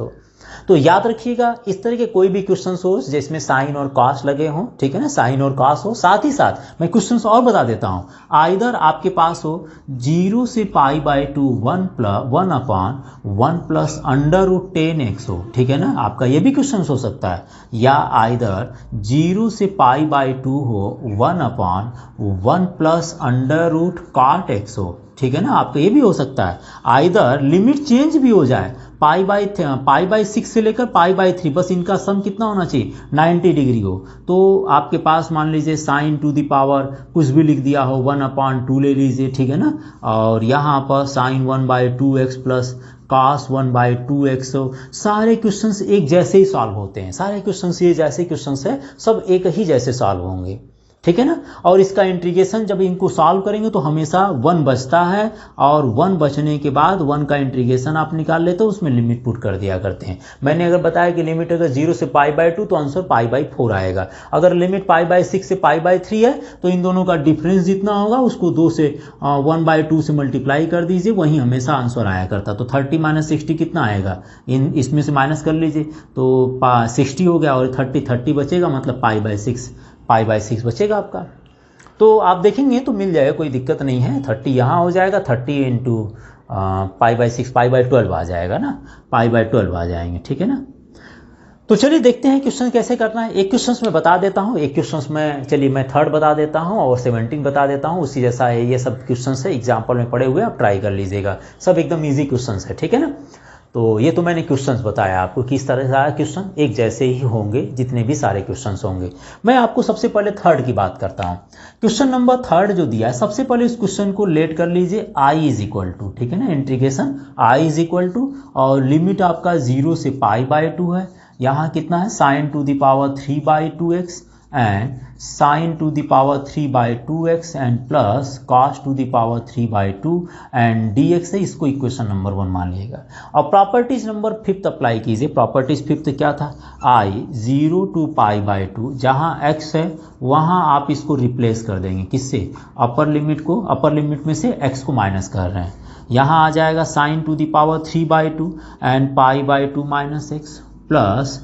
तो याद रखिएगा इस तरह के कोई भी क्वेश्चन हो जिसमें साइन और कॉस लगे हों, ठीक है ना, साइन और कॉस हो। साथ ही साथ मैं क्वेश्चन और बता देता हूँ, आइदर आपके पास हो 0 से pi by 2 1 upon 1 plus under root 10x हो, ठीक है ना, आपका ये भी क्वेश्चन हो सकता है, या आइदर 0 से पाई बाई 2 हो 1 upon 1 plus under root cot x हो, ठीक है ना, आपका ये भी हो सकता है। आइदर लिमिट चेंज भी हो जाए, पाई बाई 6 से लेकर पाई बाई 3, बस इनका सम कितना होना चाहिए 90 डिग्री हो। तो आपके पास मान लीजिए साइन टू द पावर कुछ भी लिख दिया हो 1/2 ले लीजिए, ठीक है ना, और यहाँ पर sign 1/2x plus cos 1/2x हो। सारे क्वेश्चंस एक जैसे ही सॉल्व होते हैं, सारे क्वेश्चंस ये जैसे क्वेश्चंस है सब एक ही जैसे सॉल्व होंगे, ठीक है ना। और इसका इंटीग्रेशन जब इनको सॉल्व करेंगे तो हमेशा 1 बचता है, और 1 बचने के बाद 1 का इंटीग्रेशन आप निकाल लेते हो, उसमें लिमिट पुट कर दिया करते हैं। मैंने अगर बताया कि लिमिट अगर 0 से पाई बाई 2 तो आंसर पाई बाई 4 आएगा। अगर लिमिट पाई बाई 6 से पाई बाई 3 है तो इन दोनों का डिफरेंस जितना होगा उसको 2 से 1/2 से मल्टीप्लाई कर दीजिए, वहीं हमेशा आंसर आया करता। तो 30 - 60 कितना आएगा, इसमें से माइनस कर लीजिए तो 60 हो गया, और 30 बचेगा, मतलब पाई बाई 6 बचेगा आपका। तो आप देखेंगे तो मिल जाएगा, कोई दिक्कत नहीं है। 30 यहाँ हो जाएगा, 30 into pi by 6 pi by 12 आ जाएगा ना, पाई बाई 12 आ जाएंगे, ठीक है ना। तो चलिए देखते हैं क्वेश्चन कैसे करना है। एक क्वेश्चन में बता देता हूँ, एक क्वेश्चन में चलिए मैं 3rd बता देता हूँ और 17 बता देता हूँ, उसी जैसा है। ये सब क्वेश्चन है एग्जाम्पल में पड़े हुए, आप ट्राई कर लीजिएगा, सब एकदम ईजी क्वेश्चन है, ठीक है ना। तो ये तो मैंने क्वेश्चंस बताया आपको किस तरह से आया, क्वेश्चन एक जैसे ही होंगे जितने भी सारे क्वेश्चंस होंगे। मैं आपको सबसे पहले 3rd की बात करता हूँ। क्वेश्चन नंबर 3rd जो दिया है, सबसे पहले इस क्वेश्चन को लेट कर लीजिए i इज इक्वल टू, ठीक है ना, integration i is equal to, और लिमिट आपका 0 से पाई बाई 2 है। यहाँ कितना है, sign to the power 3/2x and sign to the power 3/2x and plus cos two the power 3/2 and dx है, इसको इक्वेशन नंबर 1 मान लीजिएगा। और प्रॉपर्टीज नंबर 5 अप्लाई कीजिए। प्रॉपर्टीज 5 क्या था, i 0 to π/2, जहाँ x है वहाँ आप इसको रिप्लेस कर देंगे, किससे, अपर लिमिट को, अपर लिमिट में से x को माइनस कर रहे हैं। यहाँ आ जाएगा sine to the power 3/2 and π/2 minus x plus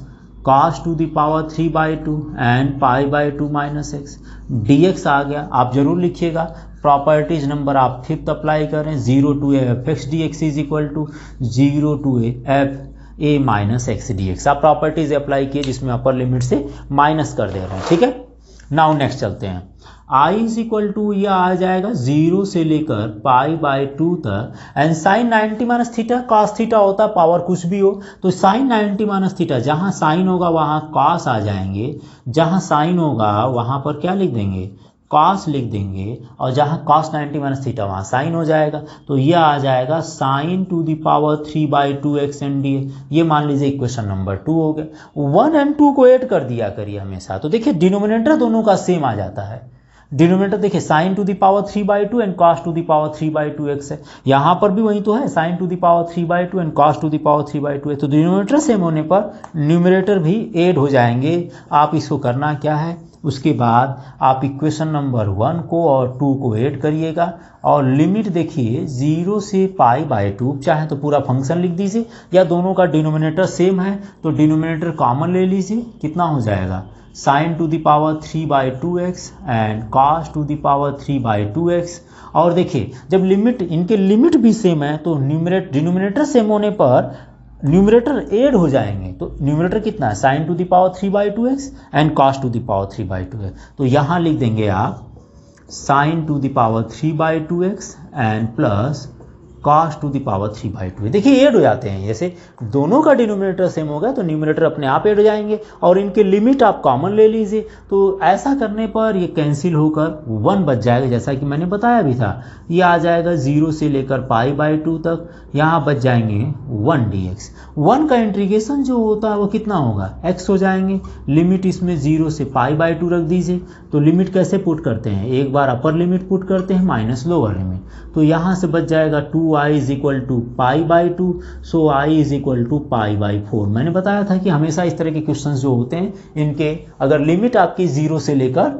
cos to the power 3/2 and π/2 minus x, dx आ गया। आप जरूर लिखिएगा, प्रॉपर्टीज नंबर आप 5 अप्लाई करें, 0 to a fx dx is equal to 0 to a f a minus x dx। आप प्रॉपर्टीज अप्लाई किए जिसमें अपर लिमिट से माइनस कर दे रहे हैं, ठीक है। नाउ नेक्स्ट चलते हैं। I इज इक्वल टू यह आ जाएगा 0 से लेकर π/2 तक and sine 90 minus theta cos theta होता है, पावर कुछ भी हो तो साइन 90 माइनस थीटा, जहाँ साइन होगा वहाँ कॉस आ जाएंगे, जहाँ साइन होगा वहाँ पर क्या लिख देंगे कॉस लिख देंगे, और जहाँ कॉस 90 माइनस थीटा वहाँ साइन हो जाएगा, तो यह आ जाएगा sine to the power 3/2x and D. ये मान लीजिए इक्वेशन नंबर 2 हो गया। 1 और 2 को ऐड कर दिया करिए हमेशा, तो देखिए डिनोमिनेटर दोनों का सेम आ जाता है। डिनोमिनेटर देखिए sign to the power 3/2 and cos two the power 3/2x है, यहाँ पर भी वही तो है sign to the power 3/2 and cos two the power 3/2 है, तो डिनोमिनेटर सेम होने पर न्यूमरेटर भी ऐड हो जाएंगे। आप इसको करना क्या है, उसके बाद आप इक्वेशन नंबर 1 को और 2 को ऐड करिएगा और लिमिट देखिए 0 से π/2, चाहे तो पूरा फंक्शन लिख दीजिए या दोनों का डिनोमिनेटर सेम है तो डिनोमिनेटर कॉमन ले लीजिए, कितना हो जाएगा sine to the power 3/2x and cos two the power 3/2x। और देखिए जब लिमिट इनके लिमिट भी सेम है तो डिनोमिनेटर सेम होने पर न्यूमरेटर ऐड हो जाएंगे, तो न्यूमरेटर कितना है sign to the power 3/2x and cos two the power 3/2x, तो यहाँ लिख देंगे आप sign to the power 3/2x and plus cos two the power 3/2। देखिए ऐड हो जाते हैं, जैसे दोनों का डिनोमिनेटर सेम होगा तो न्यूमरेटर अपने आप ऐड हो जाएंगे और इनके लिमिट आप कॉमन ले लीजिए, तो ऐसा करने पर ये कैंसिल होकर 1 बच जाएगा, जैसा कि मैंने बताया भी था। ये आ जाएगा 0 से लेकर π/2 तक, यहाँ बच जाएंगे 1 dx। 1 का इंटीग्रेशन जो होता है वो कितना होगा x हो जाएंगे, लिमिट इसमें 0 से π/2 रख दीजिए, तो लिमिट कैसे पुट करते हैं, एक बार अपर लिमिट पुट करते हैं माइनस लोअर लिमिट, तो यहाँ से बच जाएगा 2i is equal to π/2, so i is equal to π/4। मैंने बताया था कि हमेशा इस तरह के क्वेश्चन जो होते हैं इनके अगर लिमिट आपकी 0 से लेकर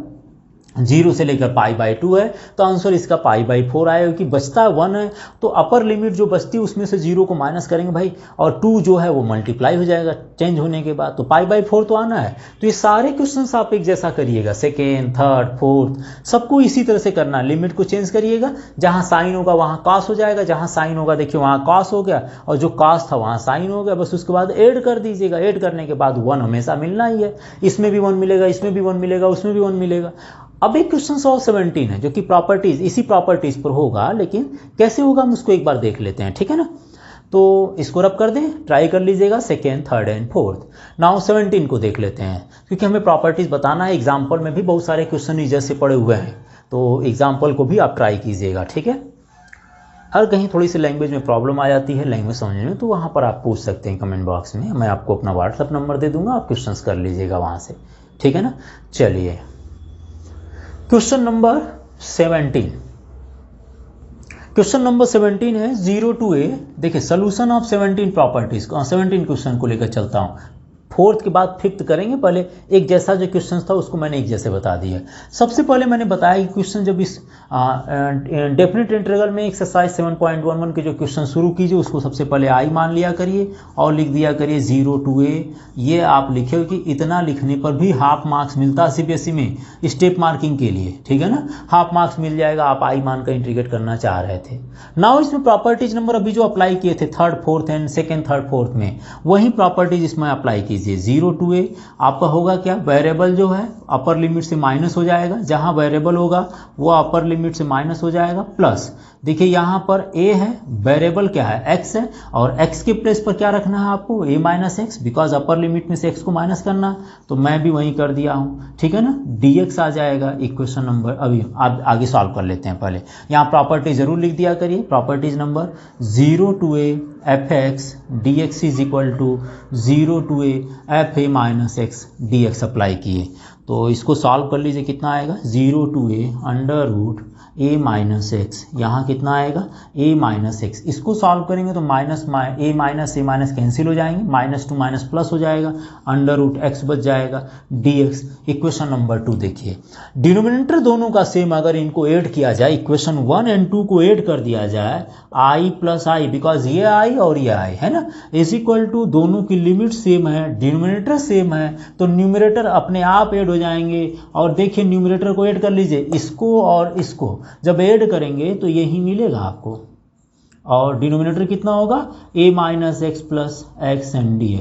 π/2 है तो आंसर इसका π/4 आएगा, क्योंकि बचता 1 है तो अपर लिमिट जो बचती है उसमें से 0 को माइनस करेंगे भाई, और 2 जो है वो मल्टीप्लाई हो जाएगा चेंज होने के बाद, तो π/4 तो आना है। तो ये सारे क्वेश्चंस आप एक जैसा करिएगा, सेकेंड थर्ड फोर्थ सबको इसी तरह से करना, लिमिट को चेंज करिएगा, जहाँ साइन होगा वहाँ कॉस हो जाएगा, जहाँ साइन होगा देखिए वहाँ कॉस हो गया और जो कॉस था वहाँ साइन हो गया, बस उसके बाद ऐड कर दीजिएगा, ऐड करने के बाद 1 हमेशा मिलना ही है, इसमें भी 1 मिलेगा, इसमें भी 1 मिलेगा, उसमें भी 1 मिलेगा। अब एक क्वेश्चन 117 है जो कि प्रॉपर्टीज इसी प्रॉपर्टीज पर होगा, लेकिन कैसे होगा हम उसको एक बार देख लेते हैं, ठीक है ना। तो इसको रब कर दें, ट्राई कर लीजिएगा second third and fourth. Now 17 को देख लेते हैं, क्योंकि हमें प्रॉपर्टीज बताना है, एग्जाम्पल में भी बहुत सारे क्वेश्चन इस जैसे पड़े हुए हैं, तो एग्जाम्पल को भी आप ट्राई कीजिएगा, ठीक है। हर कहीं थोड़ी सी लैंग्वेज में प्रॉब्लम आ जाती है लैंग्वेज समझने में, तो वहाँ पर आप पूछ सकते हैं कमेंट बॉक्स में, मैं आपको अपना व्हाट्सअप नंबर दे दूंगा, आप क्वेश्चन कर लीजिएगा वहाँ से, ठीक है ना। चलिए क्वेश्चन नंबर 17, क्वेश्चन नंबर 17 है 0 to a। देखिए सोल्यूशन ऑफ 17 प्रॉपर्टीज, 17 क्वेश्चन को लेकर चलता हूँ, फोर्थ के बाद फिफ्थ करेंगे, पहले एक जैसा जो क्वेश्चन था उसको मैंने एक जैसे बता दिया। सबसे पहले मैंने बताया कि क्वेश्चन जब इस डेफिनेट इंटीग्रल में एक्सरसाइज 7.11 के जो क्वेश्चन शुरू कीजिए उसको सबसे पहले आई मान लिया करिए और लिख दिया करिए 0 to a। ये आप लिखे कि इतना लिखने पर भी हाफ मार्क्स मिलता है CBSE में स्टेप मार्किंग के लिए, ठीक है ना, हाफ मार्क्स मिल जाएगा, आप आई मान कर इंटीग्रेट करना चाह रहे थे। नाउ इसमें प्रॉपर्टीज नंबर अभी जो अप्लाई किए थे third fourth and second third fourth में, वही प्रॉपर्टीज इसमें अप्लाई कीजिए। 0 to a आपका होगा क्या, वेरिएबल जो है अपर लिमिट से माइनस हो जाएगा, जहां वेरिएबल होगा वो अपर लिमिट से माइनस हो जाएगा, प्लस देखिए यहाँ पर a है, वेरिएबल क्या है x है, और x के प्लेस पर क्या रखना है आपको a minus x, because upper limit में से x को माइनस करना, तो मैं भी वही कर दिया हूँ, ठीक है ना। dx आ जाएगा इक्वेशन नंबर, अभी आप आगे सॉल्व कर लेते हैं, पहले यहाँ प्रॉपर्टी जरूर लिख दिया करिए, properties number 0 to a fx dx is equal to 0 to a fa minus x dx apply किए, तो इसको सॉल्व कर लीजिए, कितना आएगा 0 to a under root a minus x, यहाँ कितना आएगा a माइनस एक्स, इसको सॉल्व करेंगे तो a माइनस कैंसिल हो जाएंगे, माइनस टू माइनस प्लस हो जाएगा, अंडर रूट x बच जाएगा dx। इक्वेशन नंबर 2 देखिए, डिनोमिनेटर दोनों का सेम, अगर इनको ऐड किया जाए, इक्वेशन 1 एंड 2 को ऐड कर दिया जाए, i प्लस आई, बिकॉज ये i और ये i है ना, इज इक्वल टू दोनों की लिमिट सेम है, डिनोमिनेटर सेम है, तो न्यूमरेटर अपने आप ऐड हो जाएंगे। और देखिए न्यूमरेटर को ऐड कर लीजिए, इसको और इसको जब ऐड करेंगे तो यही मिलेगा आपको, और डिनोमिनेटर कितना होगा a minus x plus x and D.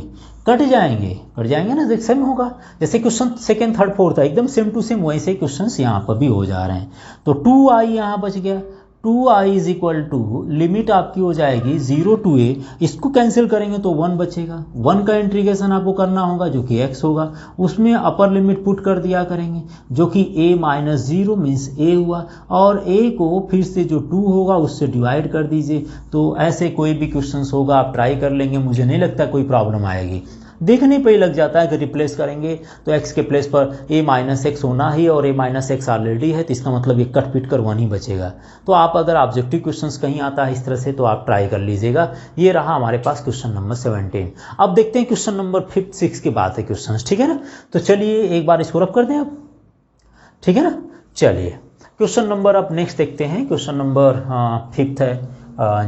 Cut जाएंगे ना, देख सेम होगा। जैसे क्वेश्चन सेकंड थर्ड फोर्थ था एकदम सेम टू सेम, वैसे क्वेश्चंस यहाँ पर भी हो जा रहे हैं। तो 2i यहाँ बच गया, 2i is equal to limit आपकी हो जाएगी 0 to a, इसको कैंसिल करेंगे तो 1 बचेगा। 1 का इंटीग्रेशन आपको करना होगा जो कि x होगा, उसमें अपर लिमिट पुट कर दिया करेंगे जो कि a माइनस 0 मीन्स a हुआ, और a को फिर से जो 2 होगा उससे डिवाइड कर दीजिए। तो ऐसे कोई भी क्वेश्चंस होगा आप ट्राई कर लेंगे, मुझे नहीं लगता कोई प्रॉब्लम आएगी। देखने पे ही लग जाता है कि रिप्लेस करेंगे तो x के प्लेस पर a माइनस एक्स होना ही, और a माइनस एक्स ऑलरेडी है, तो इसका मतलब ये कट पिट कर 1 ही बचेगा। तो आप अगर ऑब्जेक्टिव क्वेश्चंस कहीं आता है इस तरह से तो आप ट्राई कर लीजिएगा। ये रहा हमारे पास क्वेश्चन नंबर 17। अब देखते हैं क्वेश्चन नंबर 5 6 के बाद है क्वेश्चन, ठीक है ना। तो चलिए एक बार इसको रब कर दें अब, ठीक है ना। चलिए क्वेश्चन नंबर अब नेक्स्ट देखते हैं, क्वेश्चन नंबर 5 है,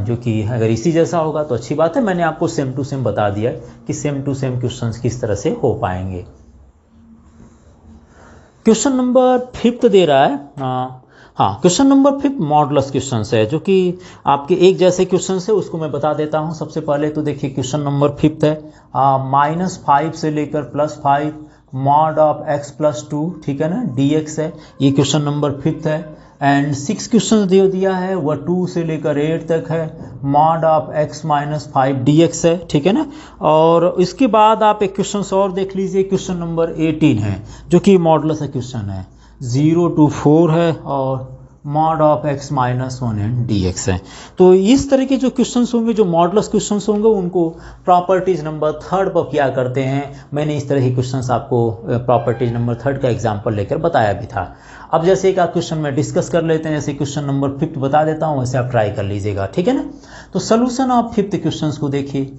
जो कि अगर इसी जैसा होगा तो अच्छी बात है। मैंने आपको सेम टू सेम बता दिया कि सेम टू सेम क्वेश्चंस किस तरह से हो पाएंगे। क्वेश्चन नंबर 5 दे रहा है, हाँ क्वेश्चन नंबर 5 मॉडुलस क्वेश्चंस है, जो कि आपके एक जैसे क्वेश्चंस है, उसको मैं बता देता हूँ। सबसे पहले तो देखिए क्वेश्चन नंबर 5 है, -5 से लेकर +5 मॉड ऑफ x + 2, ठीक है ना, dx है। ये क्वेश्चन नंबर 5 है। एंड 6 क्वेश्चन दे दिया है, वह 2 से लेकर 8 तक है, मॉड ऑफ x - 5 dx है, ठीक है ना। और इसके बाद आप एक क्वेश्चन और देख लीजिए, क्वेश्चन नंबर 18 है जो कि मॉडुलस क्वेश्चन है, 0 to 4 है, और mod of x - 1 and dx है। तो इस तरह के जो क्वेश्चंस होंगे, जो मॉडुलस क्वेश्चंस होंगे, उनको प्रॉपर्टीज नंबर 3 पर क्या करते हैं। मैंने इस तरह के क्वेश्चंस आपको प्रॉपर्टीज नंबर 3 का एग्जांपल लेकर बताया भी था। अब जैसे एक आध क्वेश्चन में डिस्कस कर लेते हैं, जैसे क्वेश्चन नंबर 5 बता देता हूँ, वैसे आप ट्राई कर लीजिएगा, ठीक है ना। तो सोल्यूशन ऑफ 5th क्वेश्चन को देखिए।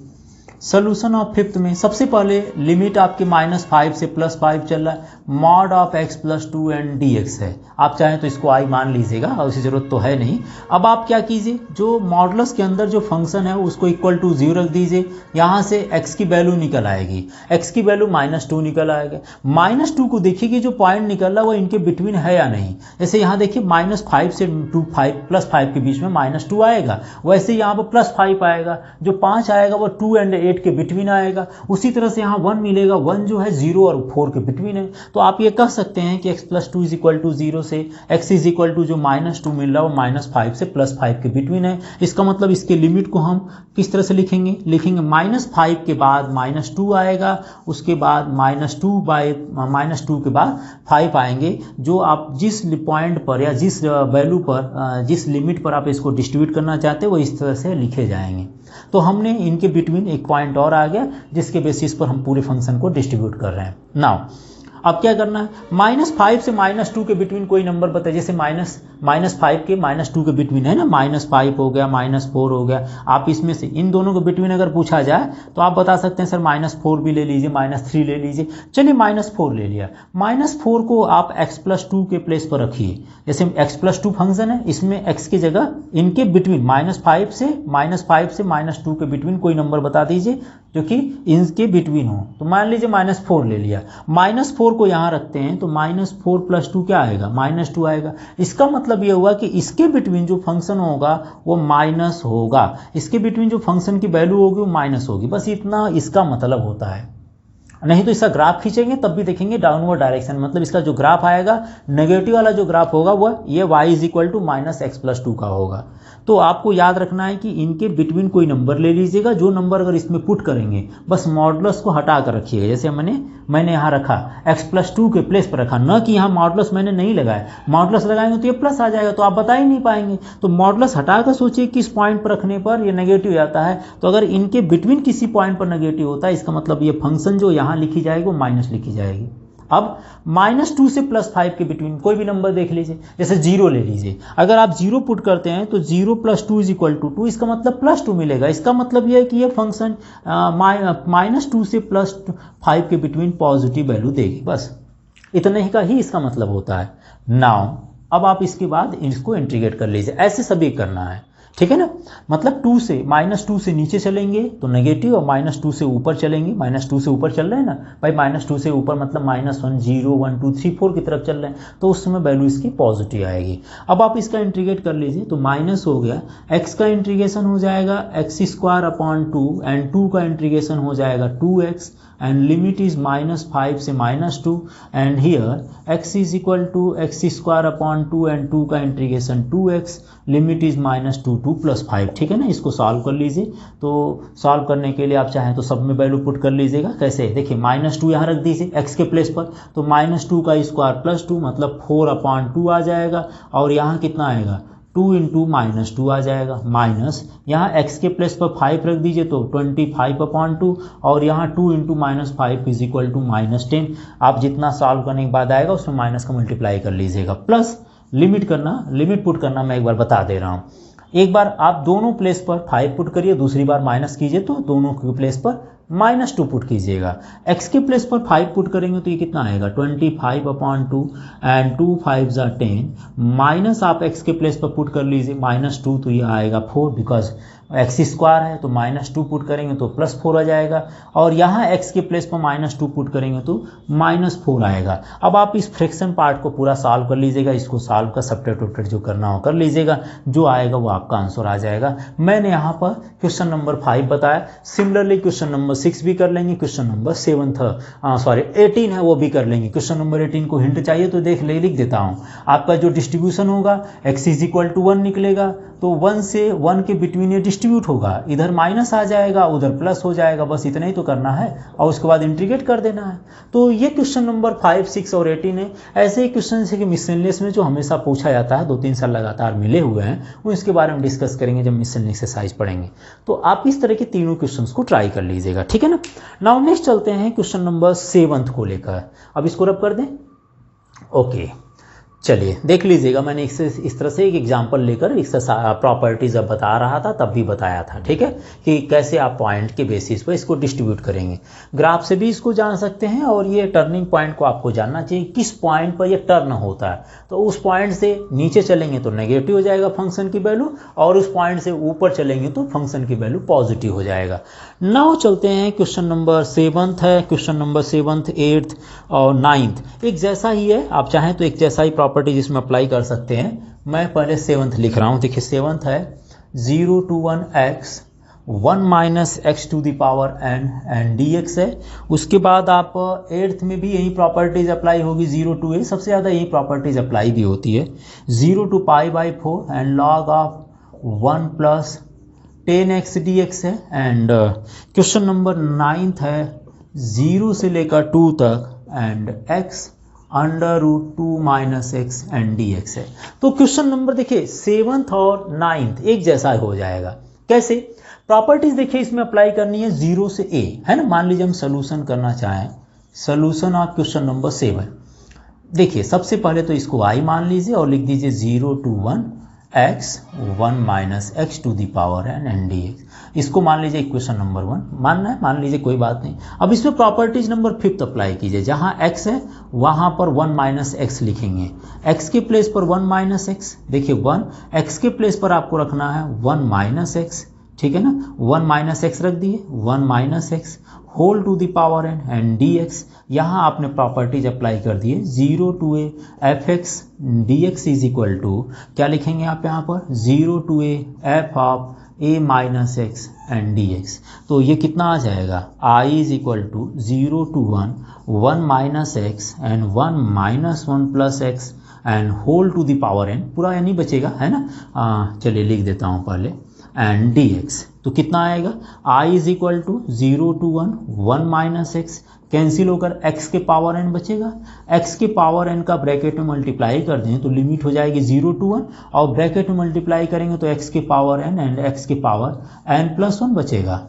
सोल्यूशन ऑफ 5th में सबसे पहले लिमिट आपके -5 से +5 चल रहा है, mod of x + 2 and dx है। आप चाहें तो इसको i मान लीजिएगा, और उसकी ज़रूरत तो है नहीं। अब आप क्या कीजिए, जो मॉडुलस के अंदर जो फंक्शन है उसको इक्वल टू 0 रख दीजिए। यहाँ से x की वैल्यू निकल आएगी, x की वैल्यू -2 निकल आएगा। -2 को देखिए कि जो पॉइंट निकल रहा है वो इनके बिटवीन है या नहीं। जैसे यहाँ देखिए -5 से +5 के बीच में -2 आएगा, वैसे यहाँ पर +5 आएगा, जो 5 आएगा वो 2 एंड 8 के बिटवीन आएगा। उसी तरह से यहाँ 1 मिलेगा, 1 जो है 0 और 4 के बिटवीन है। तो आप ये कह सकते हैं कि x + 2 = 0 से x = जो -2 मिल रहा है वो -5 से +5 के बिटवीन है। इसका मतलब इसके लिमिट को हम किस तरह से लिखेंगे, -5 के बाद -2 आएगा, उसके बाद -2 के बाद 5 आएंगे। जो आप जिस पॉइंट पर या जिस वैल्यू पर, जिस लिमिट पर आप इसको डिस्ट्रीब्यूट करना चाहते हैं वो इस तरह से लिखे जाएंगे। तो हमने इनके बिटवीन एक पॉइंट और आ गया, जिसके बेसिस पर हम पूरे फंक्शन को डिस्ट्रीब्यूट कर रहे हैं। नाउ अब क्या करना है, -5 से -2 के बिटवीन कोई नंबर बताए, जैसे -5 के -2 के बिटवीन है ना, -5 हो गया, -4 हो गया। आप इसमें से इन दोनों के बिटवीन अगर पूछा जाए तो आप बता सकते हैं सर -4 भी ले लीजिए, -3 ले लीजिए। चलिए -4 ले लिया। -4 को आप x + 2 के प्लेस पर रखिए। जैसे x + 2 फंक्शन है, इसमें x की जगह इनके बिटवीन -5 से -2 के बिटवीन कोई नंबर बता दीजिए जो कि इनके बिटवीन हो। तो मान लीजिए -4 ले लिया, -4 को यहाँ रखते हैं तो -4 + 2 क्या आएगा, -2 आएगा। इसका मतलब ये हुआ कि इसके बिटवीन जो फंक्शन होगा वो माइनस होगा, इसके बिटवीन जो फंक्शन की वैल्यू होगी वो माइनस होगी। बस इतना इसका मतलब होता है। नहीं तो इसका ग्राफ खींचेंगे तब भी देखेंगे डाउनवर्ड डायरेक्शन, मतलब इसका जो ग्राफ आएगा, नेगेटिव वाला जो ग्राफ होगा वो ये y = -x + 2 का होगा। तो आपको याद रखना है कि इनके बिटवीन कोई नंबर ले लीजिएगा, जो नंबर अगर इसमें पुट करेंगे बस मॉडुलस को हटा कर रखिएगा। जैसे मैंने यहाँ रखा x + 2 के प्लेस पर रखा, न कि यहाँ मॉडुलस मैंने नहीं लगाया। मॉडुलस लगाएंगे तो ये प्लस आ जाएगा, तो आप बता ही नहीं पाएंगे। तो मॉडुलस हटा कर सोचिए किस पॉइंट पर रखने पर ये नेगेटिव आता है। तो अगर इनके बिटवीन किसी पॉइंट पर नेगेटिव होता है, इसका मतलब ये फंक्शन जो यहाँ लिखी जाएगी वो माइनस लिखी जाएगी। अब -2 से +5 के बिटवीन कोई भी नंबर देख लीजिए, जैसे 0 ले लीजिए। अगर आप 0 पुट करते हैं तो 0 + 2 = 2, इसका मतलब +2 मिलेगा। इसका मतलब यह है कि यह फंक्शन -2 से +5 के बिटवीन पॉजिटिव वैल्यू देगी। बस इतना ही का ही इसका मतलब होता है। नाउ अब आप इसके बाद इसको इंटीग्रेट कर लीजिए, ऐसे सभी करना है, ठीक है ना। मतलब -2 से नीचे चलेंगे तो नेगेटिव, और -2 से ऊपर चलेंगे, -2 से ऊपर चल रहे हैं ना भाई, -2 से ऊपर मतलब -1 0 1 2 3 4 की तरफ चल रहे हैं, तो उस समय वैल्यू इसकी पॉजिटिव आएगी। अब आप इसका इंटीग्रेट कर लीजिए, तो माइनस हो गया, x का इंटीग्रेशन हो जाएगा x² / 2 एंड 2 का इंटीग्रेशन हो जाएगा 2x एंड लिमिट इज -5 से -2 and here x is equal to x² and 2 का इंटीग्रेशन 2x, लिमिट इज -2 2 + 5। ठीक है ना, इसको सॉल्व कर लीजिए। तो सॉल्व करने के लिए आप चाहें तो सब में वैल्यू पुट कर लीजिएगा। कैसे, देखिए -2 यहाँ रख दीजिए x के प्लेस पर, तो -2 का स्क्वायर +2 मतलब 4/2 आ जाएगा, और यहाँ कितना आएगा 2 × -2 आ जाएगा, माइनस यहाँ x के प्लेस पर 5 रख दीजिए तो 25/2, और यहाँ 2 × -5 इज इक्वल टू -10। आप जितना सॉल्व करने के बाद आएगा उसमें माइनस का मल्टीप्लाई कर लीजिएगा, प्लस लिमिट पुट करना मैं एक बार बता दे रहा हूँ। एक बार आप दोनों प्लेस पर 5 पुट करिए, दूसरी बार माइनस कीजिए तो दोनों के प्लेस पर -2 पुट कीजिएगा। x के प्लेस पर 5 पुट करेंगे तो ये कितना आएगा 25/2 एंड 2 5 = 10, माइनस आप x के प्लेस पर पुट कर लीजिए -2 तो ये आएगा 4, बिकॉज x² है तो -2 पुट करेंगे तो +4 आ जाएगा, और यहाँ x के प्लेस पर -2 पुट करेंगे तो -4 आएगा। अब आप इस फ्रैक्शन पार्ट को पूरा सॉल्व कर लीजिएगा, इसको सॉल्व कर सब्ट्रैक्ट जो करना हो कर लीजिएगा, जो आएगा वो आपका आंसर आ जाएगा। मैंने यहाँ पर क्वेश्चन नंबर 5 बताया, सिमिलरली क्वेश्चन नंबर 6 भी कर लेंगे, क्वेश्चन नंबर 18 है वो भी कर लेंगे। क्वेश्चन नंबर 18 को हिंट चाहिए तो लिख देता हूँ। आपका जो डिस्ट्रीब्यूशन होगा x इज इक्वल टू 1 निकलेगा, तो 1 से 1 के बिटवीन ये डिस्ट्रीब्यूट होगा, इधर माइनस आ जाएगा उधर प्लस हो जाएगा, बस इतना ही तो करना है और उसके बाद इंटीग्रेट कर देना है। तो ये क्वेश्चन नंबर 5, 6 और 18 है। ऐसे ही क्वेश्चन है कि मिसलेनियस में जो हमेशा पूछा जाता है, 2-3 साल लगातार मिले हुए हैं, वो इसके बारे में डिस्कस करेंगे जब मिसलेनियस एक्सरसाइज पढ़ेंगे। तो आप इस तरह के तीनों क्वेश्चंस को ट्राई कर लीजिएगा, ठीक है ना। नाउ नेक्स्ट चलते हैं क्वेश्चन नंबर 7 को लेकर। अब इसको रब कर दें, ओके चलिए देख लीजिएगा। मैंने इस तरह से एक एग्जांपल लेकर प्रॉपर्टीज अब बता रहा था, तब भी बताया था, ठीक है, कि कैसे आप पॉइंट के बेसिस पर इसको डिस्ट्रीब्यूट करेंगे। ग्राफ से भी इसको जान सकते हैं, और ये टर्निंग पॉइंट को आपको जानना चाहिए, किस पॉइंट पर ये टर्न होता है। तो उस पॉइंट से नीचे चलेंगे तो नेगेटिव हो जाएगा फंक्शन की वैल्यू, और उस पॉइंट से ऊपर चलेंगे तो फंक्शन की वैल्यू पॉजिटिव हो जाएगा। नाउ चलते हैं क्वेश्चन नंबर 7 है, क्वेश्चन नंबर 7, 8 और 9 एक जैसा ही है। आप चाहें तो एक जैसा ही प्रॉपर्टी जिसमें अप्लाई कर सकते हैं। मैं पहले 7 लिख रहा हूँ, देखिए 7 है 0 to 1x 1 - x⁴ n dx है। उसके बाद आप 8th में भी यही प्रॉपर्टीज अप्लाई होगी, 0 to a, सबसे ज़्यादा यही प्रॉपर्टीज अप्लाई भी होती है। 0 to π/4 and log of 1 + 10x dx है। एंड क्वेश्चन नंबर 9 है 0 से लेकर 2 तक and x √2 - x n dx है। तो क्वेश्चन नंबर देखिए 7th और 9th एक जैसा हो जाएगा। कैसे, प्रॉपर्टीज देखिए इसमें अप्लाई करनी है 0 से a, है ना। मान लीजिए हम सोल्यूशन करना चाहें, सोल्यूशन ऑफ क्वेश्चन नंबर 7। देखिए सबसे पहले तो इसको i मान लीजिए और लिख दीजिए 0 to 1 x 1 - x⁴ n dx। इसको मान लीजिए इक्वेशन नंबर 1 मानना है, मान लीजिए, कोई बात नहीं। अब इसमें प्रॉपर्टीज नंबर 5 अप्लाई कीजिए, जहाँ x है वहाँ पर 1 - x लिखेंगे। x के प्लेस पर 1 - x, देखिए 1 x के प्लेस पर आपको रखना है 1 - x, ठीक है ना। 1 - x रख दिए, 1 - x whole to the power n dx। यहाँ आपने प्रॉपर्टीज अप्लाई कर दिए, 0 to a f(x) dx is equal to क्या लिखेंगे आप यहाँ पर 0 to a f of a - x n dx। तो ये कितना आ जाएगा, i is equal to 0 to 1 1 - x and 1 - 1 + x and whole to the power n, पूरा n ही बचेगा, है ना। चलिए लिख देता हूँ पहले, एंड dx। तो कितना आएगा, i is equal to 0 to 1 1 - x cancel होकर x के पावर n बचेगा। x के पावर n का ब्रैकेट में मल्टीप्लाई कर दें तो लिमिट हो जाएगी 0 to 1, और ब्रैकेट में मल्टीप्लाई करेंगे तो x के पावर n एंड x के पावर n+1 बचेगा,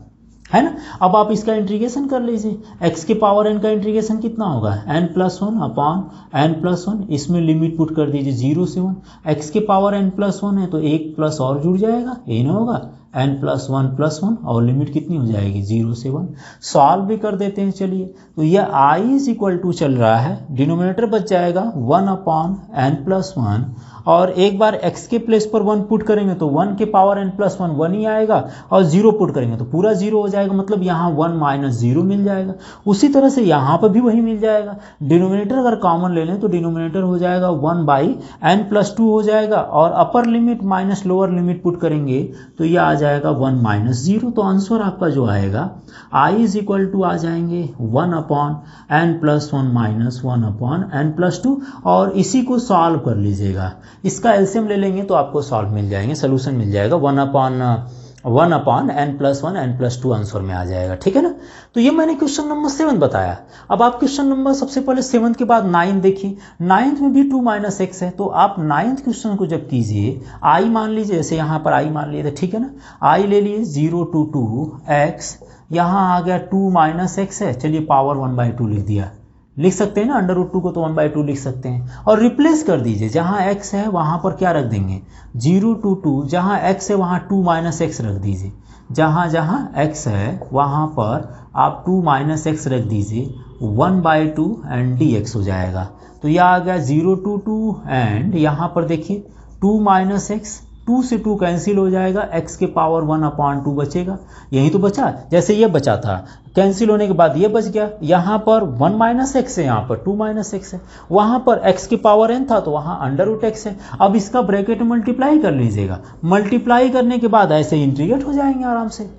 है ना। अब आप इसका इंटीग्रेशन कर लीजिए, x के पावर n का इंटीग्रेशन कितना होगा n+1/n+1। इसमें लिमिट पुट कर दीजिए 0 से 1, x के पावर n+1 है तो एक प्लस और जुड़ जाएगा, ये ना होगा n+1+1, और लिमिट कितनी हो जाएगी 0 से 1। सॉल्व भी कर देते हैं, चलिए। तो यह i इज इक्वल टू चल रहा है, डिनोमिनेटर बच जाएगा 1/n+1 और एक बार x के प्लेस पर 1 पुट करेंगे तो 1 के पावर n प्लस 1 1 ही आएगा, और 0 पुट करेंगे तो पूरा 0 हो जाएगा, मतलब यहाँ 1 माइनस 0 मिल जाएगा। उसी तरह से यहाँ पर भी वही मिल जाएगा। डिनोमिनेटर अगर कॉमन ले लें तो डिनोमिनेटर हो जाएगा 1 बाई n प्लस 2 हो जाएगा, और upper limit minus lower limit put करेंगे तो ये आ जाएगा 1 माइनस 0। तो आंसर आपका जो आएगा I इज इक्वल टू आ जाएंगे 1 upon n plus 1 minus 1 upon n plus 2, और इसी को सॉल्व कर लीजिएगा। इसका एलसीएम ले लेंगे तो आपको सॉल्व मिल जाएंगे, सोल्यूशन मिल जाएगा 1 upon n plus 1 n plus 2 answer में आ जाएगा। ठीक है ना। तो ये मैंने क्वेश्चन नंबर 7 बताया। अब आप क्वेश्चन नंबर सबसे पहले 7 के बाद 9 देखिए। 9th में भी 2 माइनस एक्स है, तो आप 9th क्वेश्चन को जब कीजिए आई मान लीजिए, जैसे यहाँ पर आई मान लिए थे, ठीक है ना। आई ले लिए 0 to 2 एक्स, यहाँ आ गया 2 माइनस एक्स है, चलिए पावर 1/2 लिख दिया। लिख सकते हैं ना, √2 को तो 1/2 लिख सकते हैं, और रिप्लेस कर दीजिए। जहाँ x है वहाँ पर क्या रख देंगे 0 to 2, जहाँ x है वहाँ 2 माइनस एक्स रख दीजिए। जहाँ जहाँ x है वहाँ पर आप 2 माइनस एक्स रख दीजिए, 1/2 एंड dx हो जाएगा। तो यह आ गया 0 to 2 एंड यहाँ पर देखिए 2 माइनस एक्स, 2 से 2 कैंसिल हो जाएगा, x के पावर 1/2 बचेगा। यही तो बचा, जैसे ये बचा था, कैंसिल होने के बाद ये बच गया। यहाँ पर 1 माइनस एक्स है, यहाँ पर 2 माइनस एक्स है, वहाँ पर x की पावर n था तो वहाँ √x है। अब इसका ब्रैकेट मल्टीप्लाई कर लीजिएगा, मल्टीप्लाई करने के बाद ऐसे इंटीग्रेट हो जाएंगे आराम से।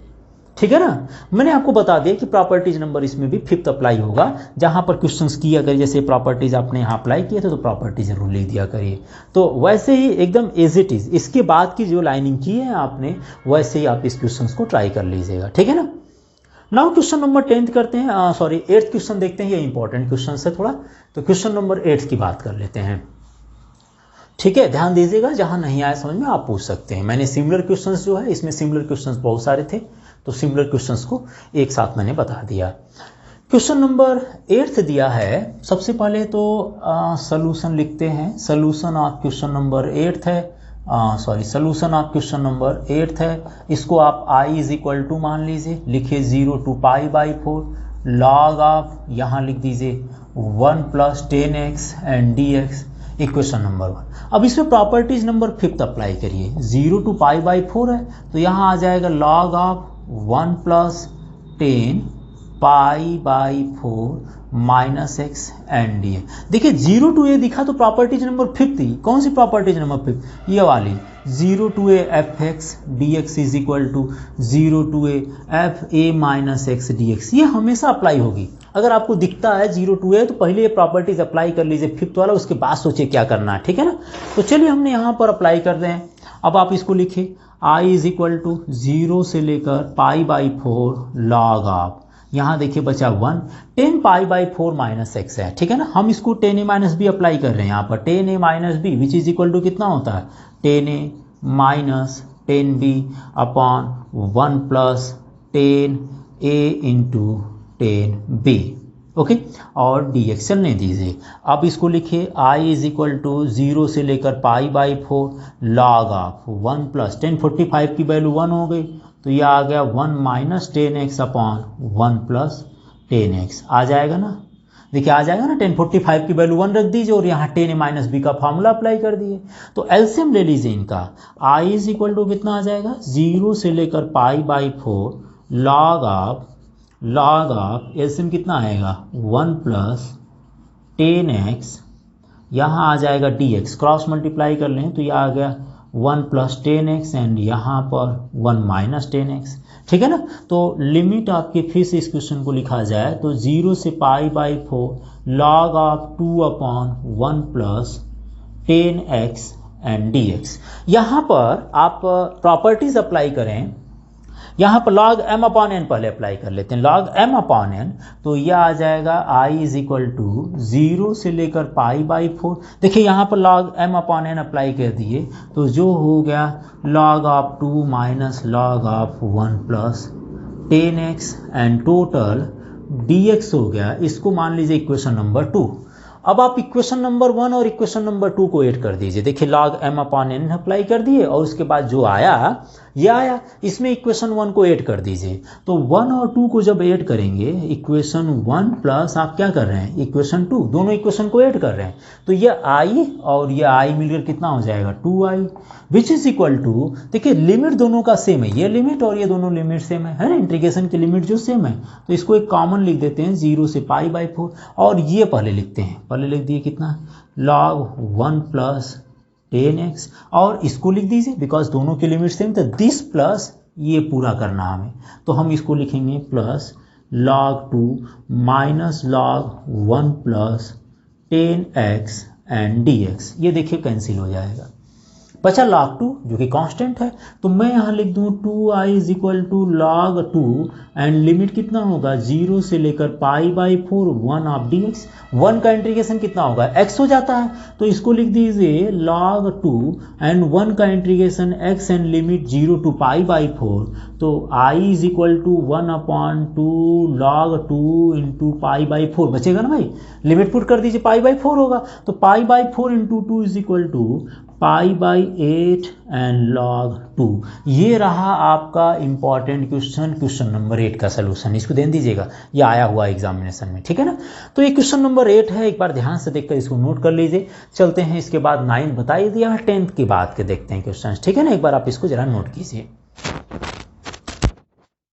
ठीक है ना। मैंने आपको बता दिया कि प्रॉपर्टीज नंबर इसमें भी 5th अप्लाई होगा। जहां पर क्वेश्चंस किया करिए, जैसे प्रॉपर्टीज आपने यहाँ अप्लाई किए थे तो प्रॉपर्टी जरूर लिख दिया करिए। तो वैसे ही एकदम एज इट इज, इसके बाद की जो लाइनिंग की है आपने, वैसे ही आप इस क्वेश्चंस को ट्राई कर लीजिएगा। ठीक है ना। नाउ क्वेश्चन नंबर 10th करते हैं, 8th क्वेश्चन देखते हैं। ये इंपॉर्टेंट क्वेश्चन है थोड़ा, तो क्वेश्चन नंबर 8 की बात कर लेते हैं। ठीक है, ध्यान दीजिएगा, जहां नहीं आया समझ में आप पूछ सकते हैं। मैंने सिमिलर क्वेश्चंस जो है, इसमें सिमिलर क्वेश्चंस बहुत सारे थे, तो सिमिलर क्वेश्चंस को एक साथ मैंने बता दिया। क्वेश्चन नंबर 8 दिया है। सबसे पहले तो सॉल्यूशन लिखते हैं। सॉल्यूशन ऑफ क्वेश्चन नंबर 8 है, सॉल्यूशन ऑफ क्वेश्चन नंबर 8 है। इसको आप i इज इक्वल टू मान लीजिए, लिखिए 0 to π/4 log ऑफ, यहाँ लिख दीजिए 1 + 10x and dx, equation number 1। अब इसमें प्रॉपर्टीज नंबर 5th अप्लाई करिए। 0 to π/4 है तो यहाँ आ जाएगा log of 1 + 10 π/4 minus x and d. देखिए 0 to a दिखा तो प्रॉपर्टीज नंबर 5th थी। कौन सी प्रॉपर्टीज नंबर 5th? ये वाली 0 to a fx dx is equal to 0 to a fa minus x dx। ये हमेशा अप्लाई होगी। अगर आपको दिखता है 0 to a तो पहले ये प्रॉपर्टीज अप्लाई कर लीजिए 5th वाला, उसके बाद सोचिए क्या करना है। ठीक है ना। तो चलिए हमने यहाँ पर अप्लाई कर दें। अब आप इसको लिखिए i इज इक्वल टू 0 से लेकर π/4 log ऑफ, यहाँ देखिए बचा 1, 10 π/4 माइनस एक्स है। ठीक है ना। हम इसको 10a माइनस बी अप्लाई कर रहे हैं यहाँ पर। 10a minus b which is equal to कितना होता है 10a minus 10b upon 1 + 10a into 10b। Okay, और dx चलने दीजिए। अब इसको लिखिए i इज इक्वल टू 0 से लेकर π/4 log ऑफ 1 + 1045 की वैल्यू 1 हो गई, तो ये आ गया 1 - 10x अपॉन 1 + 10x आ जाएगा ना। देखिए आ जाएगा ना, 1045 की वैल्यू 1 रख दीजिए और यहाँ 10a माइनस बी का फॉर्मूला अप्लाई कर दिए। तो एलसीएम ले लीजिए इनका। i इज इक्वल टू कितना आ जाएगा 0 से लेकर π/4 log ऑफ एलसीएम कितना आएगा 1 + 10x, यहाँ आ जाएगा dx, क्रॉस मल्टीप्लाई कर लें तो ये आ गया 1 + 10x एंड यहाँ पर 1 - 10x। ठीक है ना। तो लिमिट आपके फिर से इस क्वेश्चन को लिखा जाए तो 0 से π/4 log of 2/1 + 10x and dx। यहाँ पर आप प्रॉपर्टीज अप्लाई करें। यहाँ पर log m/n पहले अप्लाई कर लेते हैं। log m/n, तो यह आ जाएगा i इज इक्वल टू 0 से लेकर π/4। देखिए यहाँ पर log m/n अप्लाई कर दिए तो जो हो गया log of 2 minus log of 1 + 10x and total dx हो गया। इसको मान लीजिए इक्वेशन नंबर 2। अब आप इक्वेशन नंबर 1 और इक्वेशन नंबर 2 को ऐड कर दीजिए। देखिए log m/n अप्लाई कर दिए और उसके बाद जो आया ये आया, इसमें इक्वेशन 1 को ऐड कर दीजिए। तो 1 और 2 को जब ऐड करेंगे, इक्वेशन 1 प्लस आप क्या कर रहे हैं इक्वेशन 2, दोनों इक्वेशन को ऐड कर रहे हैं, तो ये i और ये i मिलकर कितना हो जाएगा 2i, which is equal to, देखिए लिमिट दोनों का सेम है, ये लिमिट और ये दोनों लिमिट सेम है ना, इंटीग्रेशन की लिमिट जो सेम है, तो इसको एक कॉमन लिख देते हैं 0 से π/4, और ये पहले लिखते हैं, पहले लिख दिए कितना log 1 प्लस 10x, और इसको लिख दीजिए बिकॉज दोनों की लिमिट सेम, तो दिस प्लस ये पूरा करना हमें, तो हम इसको लिखेंगे plus log 2 minus log 1 plus 10x and dx, ये देखिए कैंसिल हो जाएगा, बचा log 2 जो कि कांस्टेंट है, तो मैं यहाँ लिख दूँ 2i is equal to log 2 and limit कितना होगा 0 से लेकर π/4 1 ऑफ dx, 1 का इंटीग्रेशन कितना होगा x हो जाता है, तो इसको लिख दीजिए log 2 एंड 1 का integration x and limit 0 to π/4, तो i is equal to 1/2 log 2 into π/4 बचेगा ना भाई, लिमिट पुट कर दीजिए π/4 होगा, तो π/4 into 2 is equal to π/8 and log 2। ये रहा आपका इंपॉर्टेंट क्वेश्चन नंबर 8 का सलूशन, इसको ध्यान दीजिएगा, ये आया हुआ एग्जामिनेशन में, ठीक है ना। तो ये क्वेश्चन नंबर 8 है, एक बार ध्यान से देखकर इसको नोट कर लीजिए। चलते हैं इसके बाद 9 बताइए दिया है, 10th की बात के देखते हैं क्वेश्चन, ठीक है ना, एक बार आप इसको जरा नोट कीजिए।